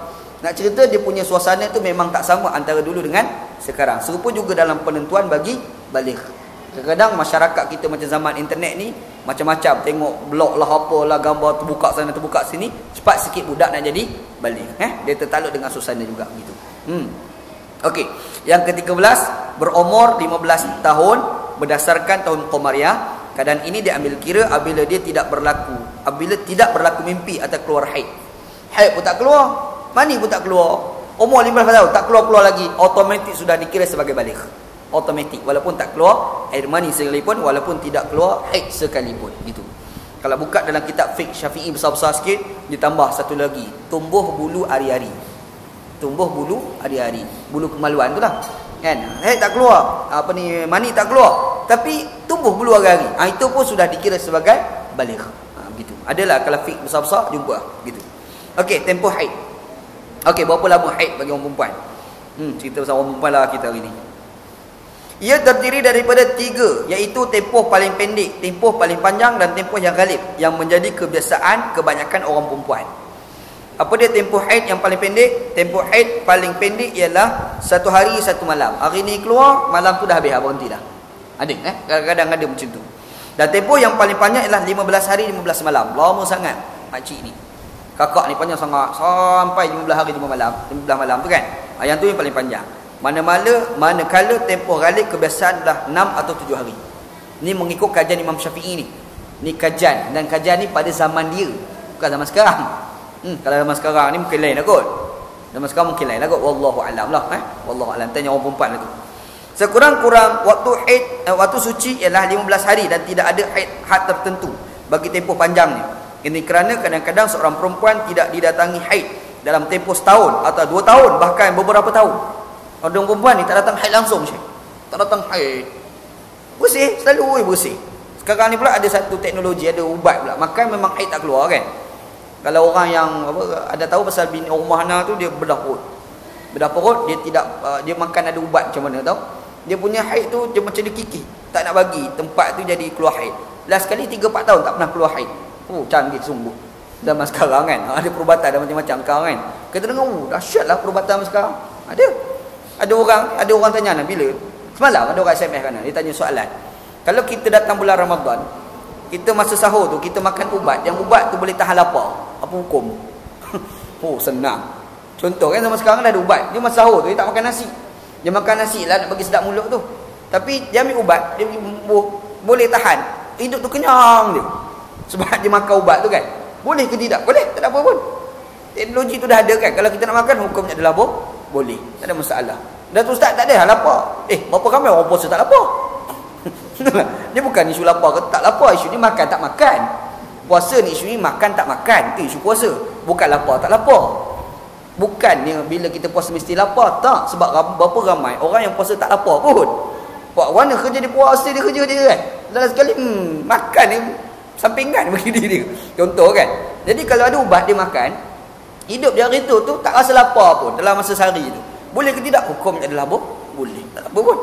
Nak cerita dia punya suasana tu memang tak sama antara dulu dengan sekarang. Serupa juga dalam penentuan bagi balik. Kadang-kadang masyarakat kita macam zaman internet ni macam-macam. Tengok blog lah apalah, gambar terbuka sana terbuka sini. Cepat sikit budak nak jadi balik. Dia tertakluk dengan suasana juga gitu. Okey. Yang ke-13, berumur 15 tahun berdasarkan tahun Qamariyah. Keadaan ini diambil kira apabila dia tidak berlaku, apabila tidak berlaku mimpi atau keluar haid. Haid pun tak keluar, mani pun tak keluar. Umur 15 tahun tak keluar-keluar lagi, automatik sudah dikira sebagai balik. Automatik, walaupun tak keluar air mani sekalipun, walaupun tidak keluar haid sekalipun gitu. Kalau buka dalam kitab fiqh Syafi'i besar-besar sikit, ditambah satu lagi, tumbuh bulu hari-hari. Tumbuh bulu hari-hari, bulu kemaluan tu lah kan. Tak keluar mani tak keluar, tapi tumbuh bulu hari-hari. Itu pun sudah dikira sebagai balik. Begitu. Adalah kalau fiqh besar-besar jumpa gitu. Okey, tempoh haid. Okey, berapa lama haid bagi orang perempuan? Cerita pasal orang perempuan lah kita hari ni. Ia terdiri daripada 3, iaitu tempoh paling pendek, tempoh paling panjang dan tempoh yang galib, yang menjadi kebiasaan kebanyakan orang perempuan. Apa dia tempoh haid yang paling pendek? Tempoh haid paling pendek ialah 1 hari 1 malam. Hari ni keluar, malam tu dah habis, berhenti dah. Ada kadang-kadang ada macam tu. Dan tempoh yang paling panjang ialah 15 hari 15 malam. Lama sangat makcik ni. Kakak ni panjang sangat sampai 15 hari 15 malam tu kan. Yang tu yang paling panjang. Manakala tempoh galib kebiasaan dah 6 atau 7 hari. Ni mengikut kajian Imam Syafi'i ni. Ni kajian, dan kajian ni pada zaman dia, bukan zaman sekarang. Kalau zaman sekarang ni mungkin lain lah kot. Zaman sekarang mungkin lain lah kot. Wallahu alam lah. Wallahu alam. Tanya orang perempuan lah tu. Sekurang-kurang waktu suci ialah 15 hari dan tidak ada had tertentu bagi tempoh panjang ni. Ini kerana kadang-kadang seorang perempuan tidak didatangi haid dalam tempoh setahun atau 2 tahun, bahkan beberapa tahun. Orang perempuan ni tak datang haid langsung, Syekh. Tak datang haid. Bersih, selalu bersih. Sekarang ni pula ada satu teknologi, ada ubat pula. Makan memang haid tak keluar kan. Kalau orang yang ada tahu pasal bini rumah Hana tu, dia bedah perut. Bedah perut, dia tidak dia makan ada ubat macam mana tahu. Dia punya haid tu dia macam dia kikih. Tak nak bagi tempat tu jadi keluar haid. Last kali 3-4 tahun tak pernah keluar haid. Canggih sungguh. Zaman sekarang kan, ada perubatan ada macam-macam sekarang kan. Kita dengar, dahsyatlah perubatan sekarang. Ada orang tanya nak bila. Semalam ada orang SMS kan, dia tanya soalan. Kalau kita datang bulan Ramadan, kita masa sahur tu kita makan ubat, yang ubat tu boleh tahan lapar. Apa hukum? Senang. Contoh kan zaman sekarang dah ada ubat. Dia masa sahur tu dia tak makan nasi. Dia makan nasi lah nak bagi sedap mulut tu. Tapi dia ambil ubat, dia boleh tahan. Hidup tu kenyang dia. Sebab dia makan ubat tu kan. Boleh ke tidak? Boleh, tak ada apa pun. Teknologi tu dah ada kan. Kalau kita nak makan, hukumnya adalah boleh. Tak ada masalah. Dan tu ustaz tak ada lapar. Berapa ramai orang puasa tak lapar? Dia bukan isu lapar ke tak lapar. Isu ni makan tak makan. Puasa ni isu ni makan tak makan. Itu isu puasa. Bukan lapar tak lapar. Bukannya bila kita puasa mesti lapar. Tak. Sebab berapa ramai orang yang puasa tak lapar pun. Buat mana kerja dia puasa, dia kerja dia kan. Dalam sekali makan ni sampingan bagi dia. Contoh kan. Jadi kalau ada ubat dia makan, hidup dia hari tu tak rasa lapar pun dalam masa sehari tu. Boleh ke tidak? Hukumnya adalah boleh. Tak apa pun.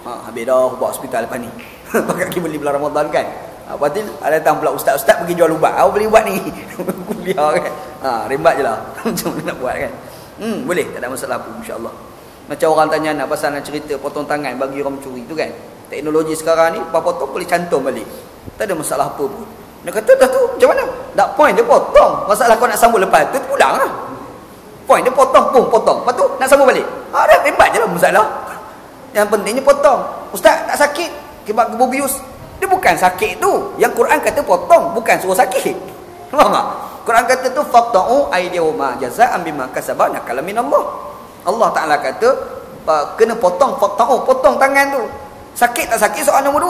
Habis dah buat hospital lepas ni. Pakai pergi beli bulan Ramadan kan. Lepas tu ada datang pula ustaz-ustaz pergi jual ubat. Beli ubat ni. Kuliah kan. Rembat je lah. Macam mana nak buat kan. Boleh. Tak ada masalah pun insya-Allah. Macam orang tanya nak pasal nak cerita potong tangan bagi orang mencuri tu kan. Teknologi sekarang ni potong boleh cantum balik. Tak ada masalah apa pun. Dia kata dah tu macam mana? Tak point dia potong. Masalah kau nak sambung lepas tu pulang lah. Point dia potong. Lepas tu nak sambung balik. Dah rembat je lah masalah. Yang pentingnya potong. Ustaz tak sakit sebab gebu bius. Dia bukan sakit tu. Yang Quran kata potong, bukan suruh sakit. Faham tak? Quran kata tu faqta'u aydihuma jazaa'an bima kasaba nakala min Allah. Allah Taala kata kena potong, faqta'u, potong tangan tu. Sakit tak sakit soalan nombor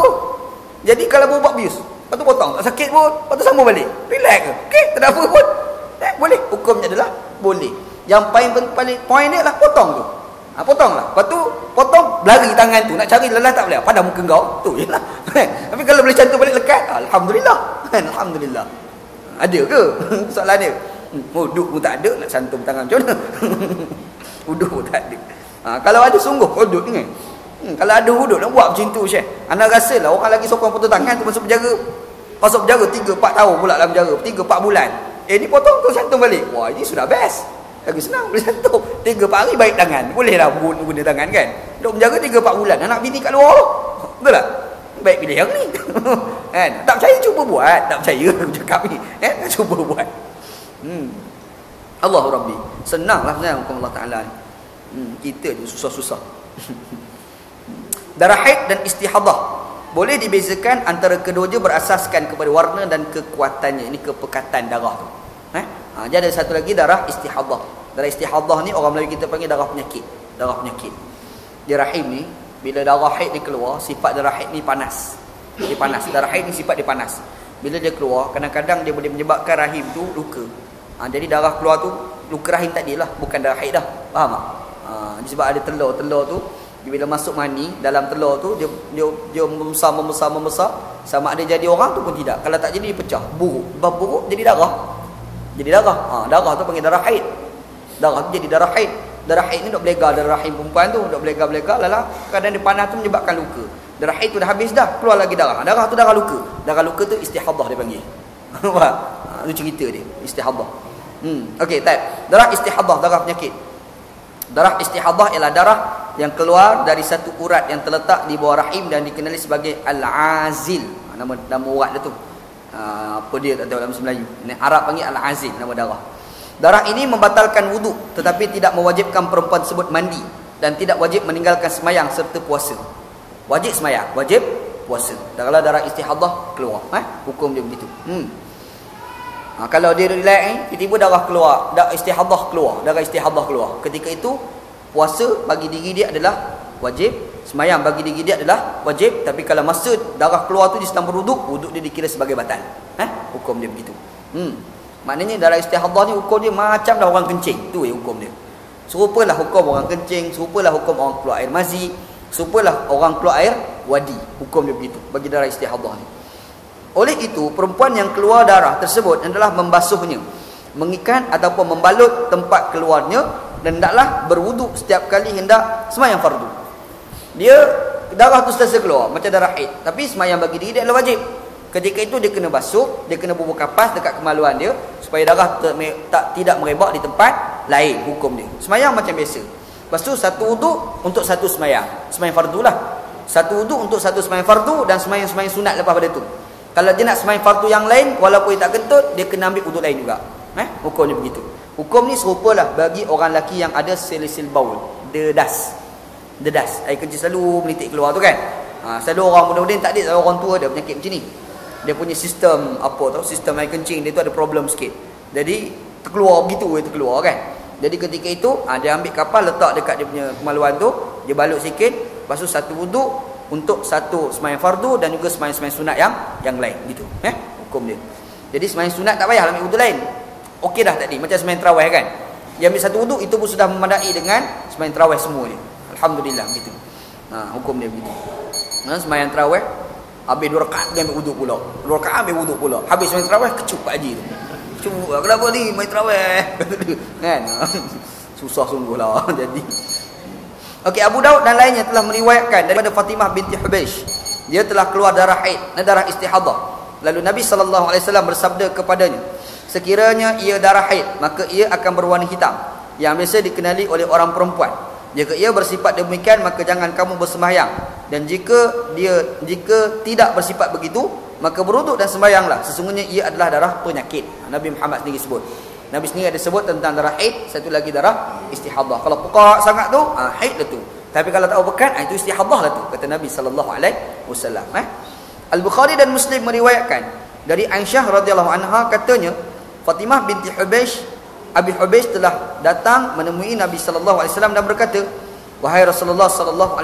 2. Jadi kalau buat bius, lepas tu potong, tak sakit pun, lepas tu sambung balik. Relax ke? Okey, tak ada apa pun. Boleh. Hukumnya adalah boleh. Yang paling point dia adalah potong tu. Potong lah. Lepas tu potong, lari tangan tu. Nak cari lelah tak boleh. Padam muka kau. Tu je lah. Tapi kalau boleh cantum balik lekat, Alhamdulillah. Alhamdulillah. Ada ke? Soalan dia. Uduk pun tak ada, nak cantum tangan macam mana? Uduk pun tak ada. Kalau ada sungguh uduk ni kan. Kalau ada uduk nak buat macam tu Syekh. Anda rasa lah orang lagi sokong potong tangan tu masuk penjara. Masuk penjara 3-4 tahun pula dalam penjara. 3-4 bulan. Ni potong tu cantum balik. Wah, ini sudah best. Lagi senang boleh cantum. 3-4 hari baik tangan. Boleh lah guna tangan kan. Duduk penjara 3-4 bulan. Anak bini kat luar. Betul tak? Baik pilih yang ni. Kan? Tak percaya cuba buat. Tak percaya aku cakap ni. Cuba buat. Allahu Rabbi. Senanglah sebenarnya hukum Allah Ta'ala ni. Kita ni susah-susah. Darah haid dan istihadah boleh dibezakan antara keduanya berasaskan kepada warna dan kekuatannya. Ini kepekatan darah tu. Jadi ada satu lagi darah istihadah. Darah istihadah ni orang Melayu kita panggil darah penyakit. Darah penyakit. Di rahim ni bila darah haid dia keluar, sifat darah haid ni panas. Dia panas. Darah haid ni sifat dia panas. Bila dia keluar, kadang-kadang dia boleh menyebabkan rahim tu luka. Jadi darah keluar tu luka rahim tadi lah, bukan darah haid dah. Faham tak? Sebab ada telur tu bila masuk mani dalam telur tu dia membesar sama ada jadi orang tu pun tidak. Kalau tak jadi dia pecah, buruk jadi darah. Darah tu panggil darah haid. Darah tu jadi darah haid. Darah haid ni dok belega darah rahim perempuan tu, dok belega-belega lala kadang dia panas tu menyebabkan luka. Darah haid tu dah habis dah, keluar lagi darah. Darah tu darah luka. Darah luka tu istihadah dia panggil. Itu cerita dia, istihadah. Okey, tak. Darah istihadah, darah penyakit. Darah istihadah ialah darah yang keluar dari satu urat yang terletak di bawah rahim dan dikenali sebagai al-azil. Nama urat dia tu. Apa dia tak tahu dalam bahasa Melayu. Ini Arab panggil al-azil, nama darah. Darah ini membatalkan wuduk tetapi tidak mewajibkan perempuan tersebut mandi dan tidak wajib meninggalkan semayang serta puasa. Wajib semayang, wajib puasa. Kalau darah istihadah keluar, hukum dia begitu. Kalau dia relax tiba-tiba darah keluar, darah istihadah keluar. Ketika itu puasa bagi diri dia adalah wajib, semayang bagi diri dia adalah wajib, tapi kalau masa darah keluar tu dia sedang berwuduk, wuduk dia dikira sebagai batal. Hukum dia begitu. Maknanya darah istihadah ni hukum dia macam dah orang kencing. Tu hukum dia. Serupalah hukum orang kencing, serupalah hukum orang keluar air mazi, serupalah orang keluar air wadi. Hukum dia begitu bagi darah istihadah ni. Oleh itu, perempuan yang keluar darah tersebut adalah membasuhnya, mengikat ataupun membalut tempat keluarnya dan hendaklah berwuduk setiap kali hendak sembahyang fardu. Dia darah tu selesai keluar macam darah haid, tapi sembahyang bagi diri dia adalah wajib. Ketika itu dia kena basuh, dia kena bubur kapas dekat kemaluan dia supaya darah tidak merebak di tempat lain, hukum dia. Sembahyang macam biasa. Lepas tu satu wuduk untuk satu sembahyang. Sembahyang fardu lah. Satu wuduk untuk satu sembahyang fardu dan sembahyang sunat lepas pada tu. Kalau dia nak sembahyang fardu yang lain walaupun dia tak kentut, dia kena ambil wuduk lain juga. Hukum dia begitu. Hukum ni serupalah bagi orang lelaki yang ada selisil baul, dedas. Air kencing selalu menitik keluar tu kan. Selalu orang muda-muda tak ada, orang tua ada penyakit macam ni. Dia punya sistem sistem air kencing dia tu ada problem sikit. Jadi terkeluar begitu, dia terkeluar kan. Jadi ketika itu dia ambil kapal letak dekat dia punya kemaluan tu, dia balut sikit, lepas tu satu wuduk untuk satu sembahyang fardu dan juga sembahyang sunat yang lain gitu. Hukum dia. Jadi sembahyang sunat tak payah ambil wuduk lain. Okey dah tadi macam sembahyang tarawih kan. Dia ambil satu wuduk itu pun sudah memadai dengan sembahyang tarawih semua dia. Alhamdulillah gitu. Hukum dia begitu. Sembahyang tarawih habis 2 rakaat dia ambil wuduk pula. 2 rakaat ambil wuduk pula. Habis sembahyang tarawih kecup Pak Haji tu. Cuba kenapa ni main tarawih kan. Susah sungguhlah jadi. Okey, Abu Daud dan lainnya telah meriwayatkan daripada Fatimah binti Hubeish, dia telah keluar darah haid, darah istihadah. Lalu Nabi SAW bersabda kepadanya, sekiranya ia darah haid, maka ia akan berwarna hitam yang biasa dikenali oleh orang perempuan. Jika ia bersifat demikian, maka jangan kamu bersembahyang. Dan jika tidak bersifat begitu, maka berwuduk dan sembahyanglah. Sesungguhnya ia adalah darah penyakit. Nabi Muhammad sendiri sebut. Nabi sendiri ada sebut tentang darah haid, satu lagi darah istihadah. Kalau pekak sangat tu, haid lah tu. Tapi kalau tak pekat, itu istihadah lah tu, kata Nabi SAW. Al-Bukhari dan Muslim meriwayatkan dari Aisyah radhiyallahu anha, katanya Fatimah binti Hubeish, Abi Hubeish telah datang menemui Nabi SAW dan berkata, wahai Rasulullah SAW,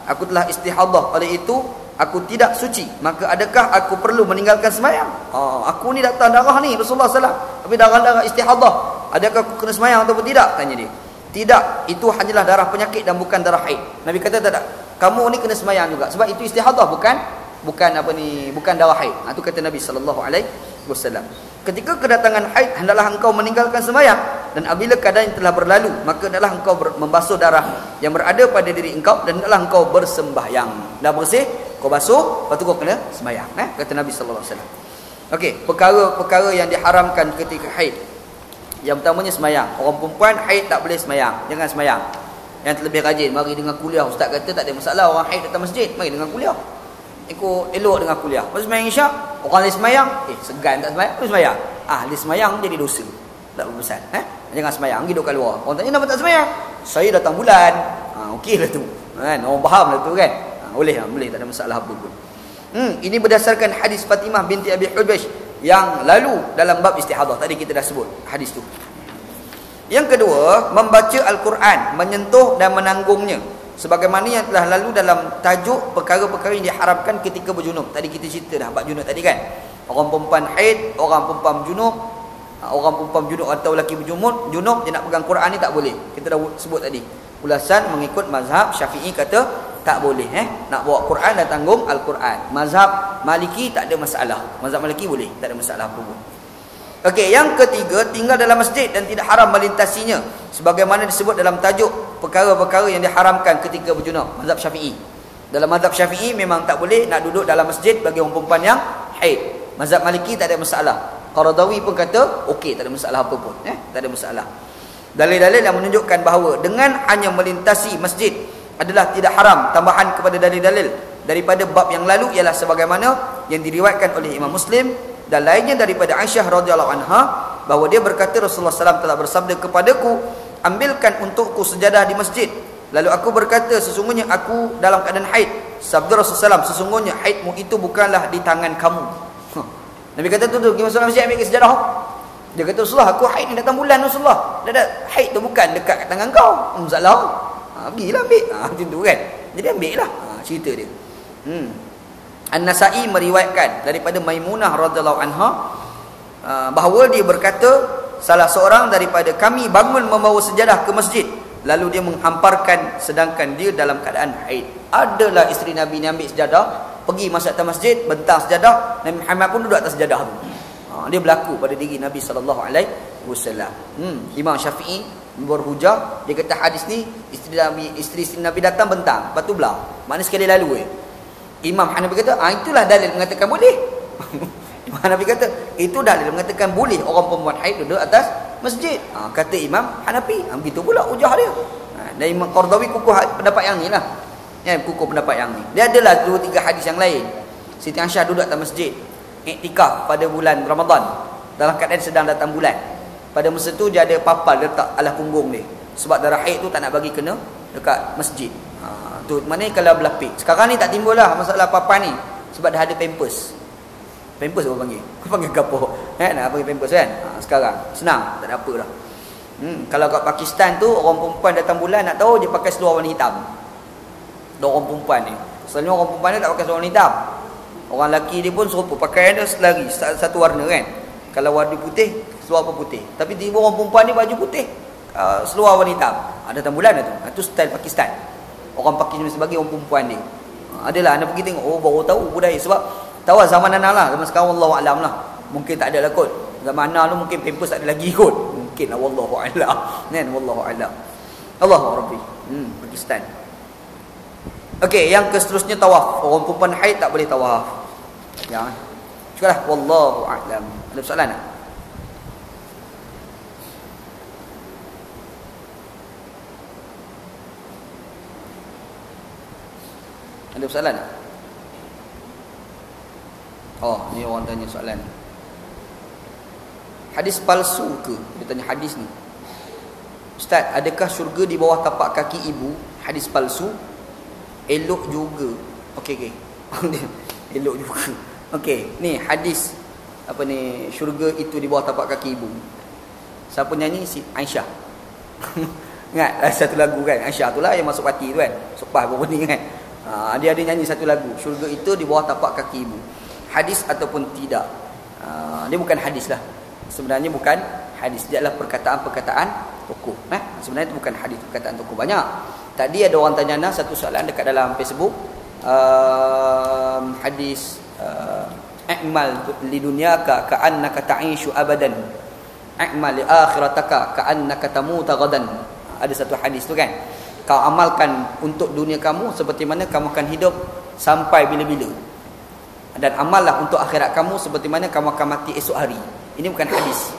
aku telah istihadah, oleh itu aku tidak suci, maka adakah aku perlu meninggalkan sembahyang? Aku ni datang darah ni Rasulullah SAW, tapi darah istihadah, adakah aku kena sembahyang ataupun tidak? Tanya dia. Tidak, itu hanyalah darah penyakit dan bukan darah haid. Nabi kata tak, kamu ni kena sembahyang juga, sebab itu istihadah, bukan darah haid. Itu kata Nabi SAW. Ketika kedatangan haid, hendaklah engkau meninggalkan sembahyang, dan apabila keadaan yang telah berlalu, maka hendaklah engkau membasuh darah yang berada pada diri engkau, dan hendaklah engkau bersembahyang. Dah bersih, kau basuh, lepas tu kau kena sembahyang, kata Nabi SAW. Okey, perkara-perkara yang diharamkan ketika haid. Yang pertamanya sembahyang. Orang perempuan haid tak boleh sembahyang, jangan sembahyang. Yang terlebih rajin, mari dengar kuliah. Ustaz kata tak ada masalah orang haid datang masjid, mari dengar kuliah. Elok dengar kuliah. Lepas sembahyang Isyak, orang lain sembahyang, segan tak sembahyang, sembahyang. Ahli sembahyang jadi dosa. Tak berurusan, jangan sembahyang, hidup kat luar. Orang tanya kenapa tak sembahyang? Saya datang bulan. Okeylah tu. Kan, orang fahamlah tu kan. Boleh, tak ada masalah apa pun. Ini berdasarkan hadis Fatimah binti Abi Hubeish yang lalu dalam bab istihadah. Tadi kita dah sebut hadis tu. Yang kedua, membaca Al-Quran, menyentuh dan menanggungnya, sebagaimana yang telah lalu dalam tajuk perkara-perkara yang diharamkan ketika berjunub. Tadi kita cerita dah bab junub tadi kan. Orang perempuan haid, orang perempuan junub, atau lelaki berjunub, dia nak pegang Quran ni tak boleh. Kita dah sebut tadi. Ulasan mengikut mazhab Syafi'i kata tak boleh, nak bawa Quran dan tanggung Al-Quran. Mazhab Maliki tak ada masalah. Mazhab Maliki boleh, tak ada masalah apa pun. Okey, yang ketiga, tinggal dalam masjid dan tidak haram melintasinya sebagaimana disebut dalam tajuk perkara-perkara yang diharamkan ketika berjunub, mazhab Syafi'i. Dalam mazhab Syafi'i memang tak boleh nak duduk dalam masjid bagi orang perempuan yang haid. Mazhab Maliki tak ada masalah. Qaradawi pun kata okey, tak ada masalah apa pun, tak ada masalah. Dalil-dalil yang menunjukkan bahawa dengan hanya melintasi masjid adalah tidak haram, tambahan kepada dalil-dalil daripada bab yang lalu ialah sebagaimana yang diriwayatkan oleh Imam Muslim dan lainnya daripada Aisyah radhiyallahu anha bahawa dia berkata Rasulullah SAW telah bersabda kepadaku, ambilkan untukku sejadah di masjid. Lalu aku berkata, sesungguhnya aku dalam keadaan haid. Sabda Rasulullah SAW, sesungguhnya haidmu itu bukanlah di tangan kamu. Nabi kata tu pergi masuk masjid ambil sejadah. Dia kata, Rasulullah aku haid ni datang bulan Rasulullah. Dah haid tu bukan dekat kat tangan kau. Masalah. Pergilah ambil. Macam tu kan. Jadi ambil lah. Cerita dia. An-Nasa'i meriwayatkan daripada Maimunah radhiyallahu anha bahawa dia berkata, salah seorang daripada kami bangun membawa sejadah ke masjid, lalu dia menghamparkan sedangkan dia dalam keadaan haid. Adalah isteri Nabi ni ambil sejadah, pergi masuk atas masjid, bentang sejadah, Nabi Muhammad pun duduk atas sejadah tu. Dia berlaku pada diri Nabi sallallahu alaihi wasallam. Imam Syafi'i berhujah, dia kata hadis ni isteri Nabi datang bentang, lepas tu belah. Maknanya sekali lalu Imam Hanafi kata, itulah dalil mengatakan boleh. Imam Hanafi kata, itu dalil mengatakan boleh orang perempuan haid duduk atas masjid. Kata Imam Hanafi, begitu pula hujah dia. Dan Imam Qaradawi kukuh pendapat yang ni lah. Kukuh pendapat yang ni. Dia adalah 2-3 hadis yang lain. Siti Aisyah duduk atas masjid, iktikaf pada bulan Ramadan, dalam keadaan sedang datang bulan. Pada masa tu dia ada papal letak alas punggung dia. Sebab darah haid tu tak nak bagi kena dekat masjid. Tu maknanya kalau berlapik. Sekarang ni tak timbul lah masalah apa-apa ni sebab dah ada pampers. Pampers apa panggil? Kau panggil gapo? Nak panggil pampers kan? Sekarang senang, tak ada apa dah. Kalau kat Pakistan tu orang perempuan datang bulan nak tahu dia pakai seluar warna hitam. Orang perempuan ni. Selalunya orang perempuan ni tak pakai seluar warna hitam. Orang lelaki dia pun serupa, pakaian dia selari satu warna kan. Kalau warna putih, seluar pun putih. Tapi tiba orang perempuan ni baju putih, seluar warna hitam. Datang bulan tu. Itu style Pakistan. Orang Pakistan sebagai orang perempuan ni. Adalah anda pergi tengok, baru tahu budaya. Sebab tahu lah zaman Ana lah, zaman sekarang wallahu alam lah. Mungkin tak ada lah kot. Zaman Ana tu mungkin pampers tak ada lagi kot. Mungkin lah wallahu alam. Kan wallahu alam. Allahu rabbi. Pakistan. Okey, yang seterusnya tawaf. Orang perempuan haid tak boleh tawaf. Ya. Cukuplah wallahu alam. Ada soalan tak? Ada soalan tak? Ni orang tanya soalan. Hadis palsu ke? Dia tanya hadis ni. Ustaz, adakah syurga di bawah tapak kaki ibu? Hadis palsu. Elok juga. Okey. Elok juga. Okey, ni hadis apa ni, syurga itu di bawah tapak kaki ibu. Siapa nyanyi? Si Aisyah. Ingat satu lagu kan? Aisyah itulah yang masuk parti tu kan. Supah apa ni kan. Dia ada nyanyi satu lagu, syurga itu di bawah tapak kaki ibu. Hadis ataupun tidak, dia bukan hadis lah. Sebenarnya bukan hadis, dia adalah perkataan-perkataan tokoh. Sebenarnya itu bukan hadis, perkataan tokoh. Banyak. Tadi ada orang tanya satu soalan dekat dalam Facebook, hadis a'mal li dunyaka ka'annaka ta'ishu abadan, a'mal li akhirataka ka'annaka tamuta ghadan. Ada satu hadis tu kan, kau amalkan untuk dunia kamu seperti mana kamu akan hidup sampai bila-bila, dan amallah untuk akhirat kamu seperti mana kamu akan mati esok hari. Ini bukan hadis.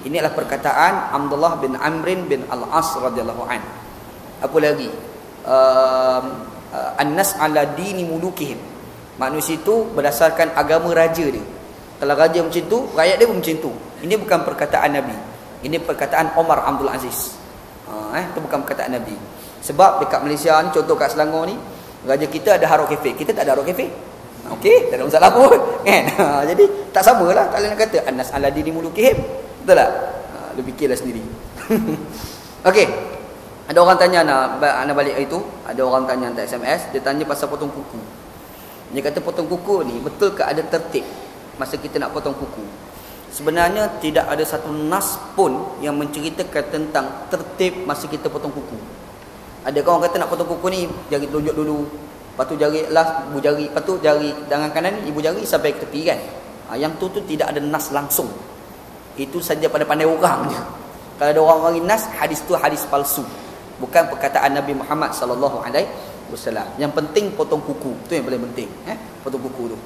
Ini adalah perkataan Abdullah bin Amrin bin Al-As radhiyallahu an. Apa lagi? An-nas ala dini mulukihim. Manusia itu berdasarkan agama raja dia. Kalau raja macam tu, rakyat dia pun macam tu. Ini bukan perkataan Nabi. Ini perkataan Omar Abdul Aziz. Itu bukan perkataan Nabi. Sebab dekat Malaysia ni, contoh kat Selangor ni, raja kita ada Haro Cafe, kita tak ada Haro Cafe. Okey, tak ada masalah pun kan. Jadi tak samalah. Tak boleh nak kata an-nas ala dini mulukihim. Betul tak? Lu fikirlah sendiri. Okey. Ada orang tanya nak balik itu, ada orang tanya hantar SMS, dia tanya pasal potong kuku. Dia kata potong kuku ni betul ke ada tertib masa kita nak potong kuku? Sebenarnya tidak ada satu nas pun yang menceritakan tentang tertib masa kita potong kuku. Ada orang kata nak potong kuku ni jari telunjuk dulu, lepas tu jari last ibu jari, lepas tu jari tangan kanan ni ibu jari sampai ke tepi kan. Yang tu tidak ada nas langsung. Itu saja pandai-pandai orang je. Kalau ada orang mari nas, hadis tu hadis palsu. Bukan perkataan Nabi Muhammad sallallahu alaihi wasallam. Yang penting potong kuku. Tu yang paling penting, potong kuku tu.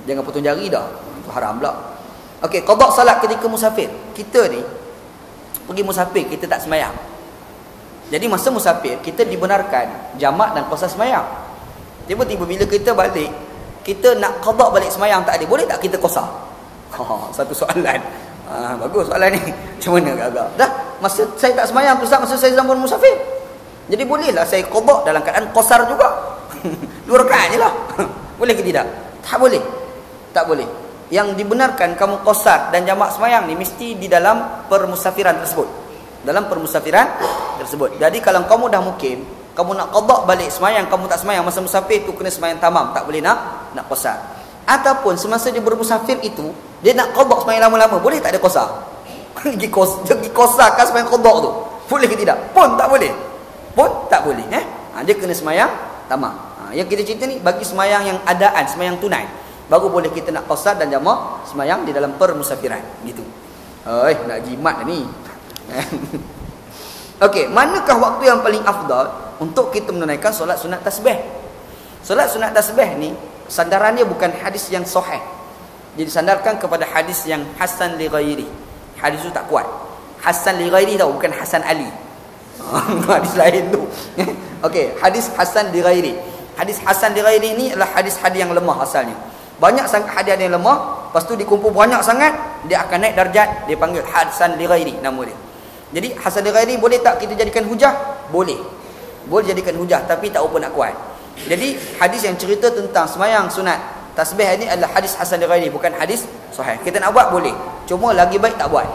Jangan potong jari dah. Itu haram pula. Okey, qada solat ketika musafir. Kita ni pergi musafir, kita tak sembahyang. Jadi masa musafir kita dibenarkan jamak dan qasar sembahyang. Tiba-tiba bila kita balik, kita nak qada balik sembahyang tak ada. Boleh tak kita qasar? Satu soalan. Bagus soalan ni. Macam mana agak? Dah, masa saya tak sembahyang tu Ustaz, masa saya zaman musafir. Jadi bolehlah saya qada dalam keadaan qasar juga. 2 rakaat je lah. Boleh ke tidak? Tak boleh. Tak boleh. Yang dibenarkan kamu qasar dan jamak sembahyang ni mesti di dalam permusafiran tersebut. Dalam permusafiran tersebut. Jadi kalau kamu dah mukim, kamu nak qada balik sembahyang, kamu tak sembahyang masa musafir tu, kena sembahyang tamam, tak boleh nak qasar. Ataupun semasa dia bermusafir itu, dia nak qada sembahyang lama-lama, boleh tak dia qasar? Pergi qasarkan sembahyang qada tu. Boleh ke tidak? Pun tak boleh. Pun tak boleh, dia kena sembahyang tamam. Yang kita cerita ni bagi sembahyang yang adaan, sembahyang tunai. Baru boleh kita nak qasar dan jamak sembahyang di dalam permusafiran gitu. Nak jimat dah ni. Okey, manakah waktu yang paling afdal untuk kita menunaikan solat sunat tasbih? Solat sunat tasbih ni sandarannya bukan hadis yang sahih. Jadi sandarkan kepada hadis yang hasan li ghairi. Hadis tu tak kuat. Hasan li ghairi tau, bukan Hasan Ali. Hadis lain tu. Okey, hadis hasan li ghairi. Hadis hasan li ghairi ni adalah hadis-hadis yang lemah asalnya. Banyak sangat hadis yang lemah, lepas tu dikumpul banyak sangat, dia akan naik darjat, dia panggil hasan li ghairi nama dia. Jadi hasan li ghairi boleh tak kita jadikan hujah? Boleh. Boleh jadikan hujah, tapi tak apa nak kuat. Jadi hadis yang cerita tentang sembahyang sunat tasbih ini adalah hadis hasan li ghairi, bukan hadis sahih. Kita nak buat boleh. Cuma lagi baik tak buat.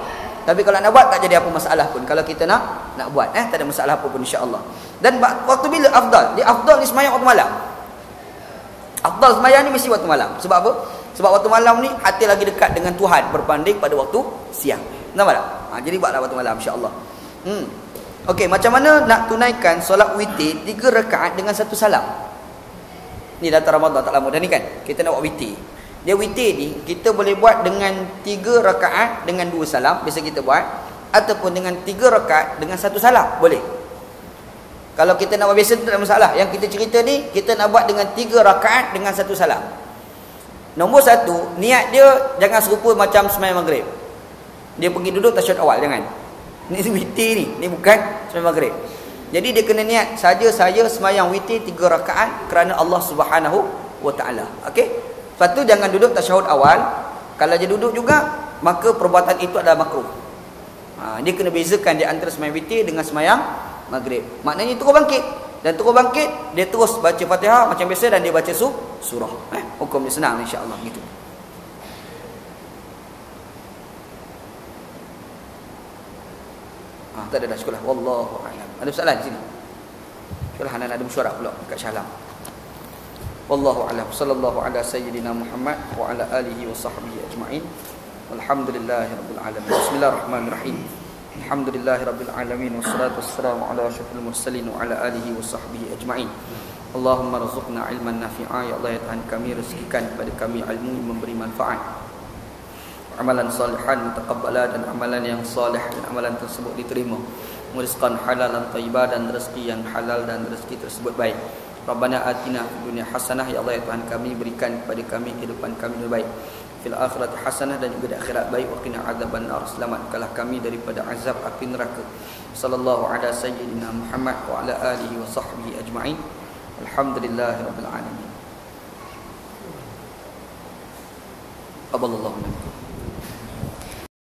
Tapi kalau nak buat tak jadi apa masalah pun. Kalau kita nak buat, tak ada masalah apa pun insya-Allah. Dan waktu bila afdal? Dia afdal ni sembahyang waktu malam. Afdal sembahyang ni mesti waktu malam. Sebab apa? Sebab waktu malam ni hati lagi dekat dengan Tuhan berbanding pada waktu siang. Nampak tak? Jadi buatlah waktu malam insya-Allah. Okey, macam mana nak tunaikan solat witir 3 rakaat dengan 1 salam? Ni datang Ramadan tak lama dah ni kan. Kita nak buat witir. Dia witir ni kita boleh buat dengan 3 rakaat dengan 2 salam, biasa kita buat, ataupun dengan 3 rakaat dengan 1 salam, boleh. Kalau kita nak buat biasa tu tak ada masalah. Yang kita cerita ni kita nak buat dengan 3 rakaat dengan 1 salam. Nombor 1, niat dia jangan serupa macam sembahyang maghrib. Dia pergi duduk tasyahud awal, jangan. Ni witir ni bukan sembahyang maghrib. Jadi dia kena niat saja saya sembahyang witir 3 rakaat kerana Allah Subhanahu wa taala. Okey? Lepas tu jangan duduk tasyahud awal. Kalau dia duduk juga, maka perbuatan itu adalah makruh. Dia kena bezakan di antara sembahyang witir dengan sembahyang maghrib. Maknanya terus bangkit. Dan terus bangkit, dia terus baca Fatihah macam biasa dan dia baca surah. Hukum dia senang insya-Allah gitu. Tak ada dah sekolah. Wallahu a'lam. Ada soalan di sini? Sekolah anak ada mesyuarat pula dekat Shah Alam. Wallahu a'lam. Sallallahu ala sayyidina Muhammad wa ala alihi wa sahbihi ajma'in. Walhamdulillahirabbil alamin. Bismillahirrahmanirrahim. Alhamdulillahirabbil alamin wassalatu wassalamu ala asyrafil mursalin wa ala alihi wa sahbihi ajma'in. Allahumma rzuqna ilman nafi'a. Ya Allah, ya Tuhan kami, rezekikan kepada kami ilmu yang memberi manfaat, amalan salihan mutaqabbala, dan amalan yang salih dan amalan tersebut diterima, rizqan halalan thayyibah, dan rezeki yang halal dan rezeki tersebut baik. Rabbana atina fid dunya hasanah. Ya Allah, ya Tuhan kami, berikan kepada kami kehidupan kami yang baik, fil akhirati hasanah, dan juga di akhirat baik, wa qina adzabannar, selamatkanlah kami daripada azab api neraka. Sallallahu ala sayyidina Muhammad wa ala alihi wa sahbihi ajma'in. Alhamdulillahirabbil alamin. Qaballallahu minkum.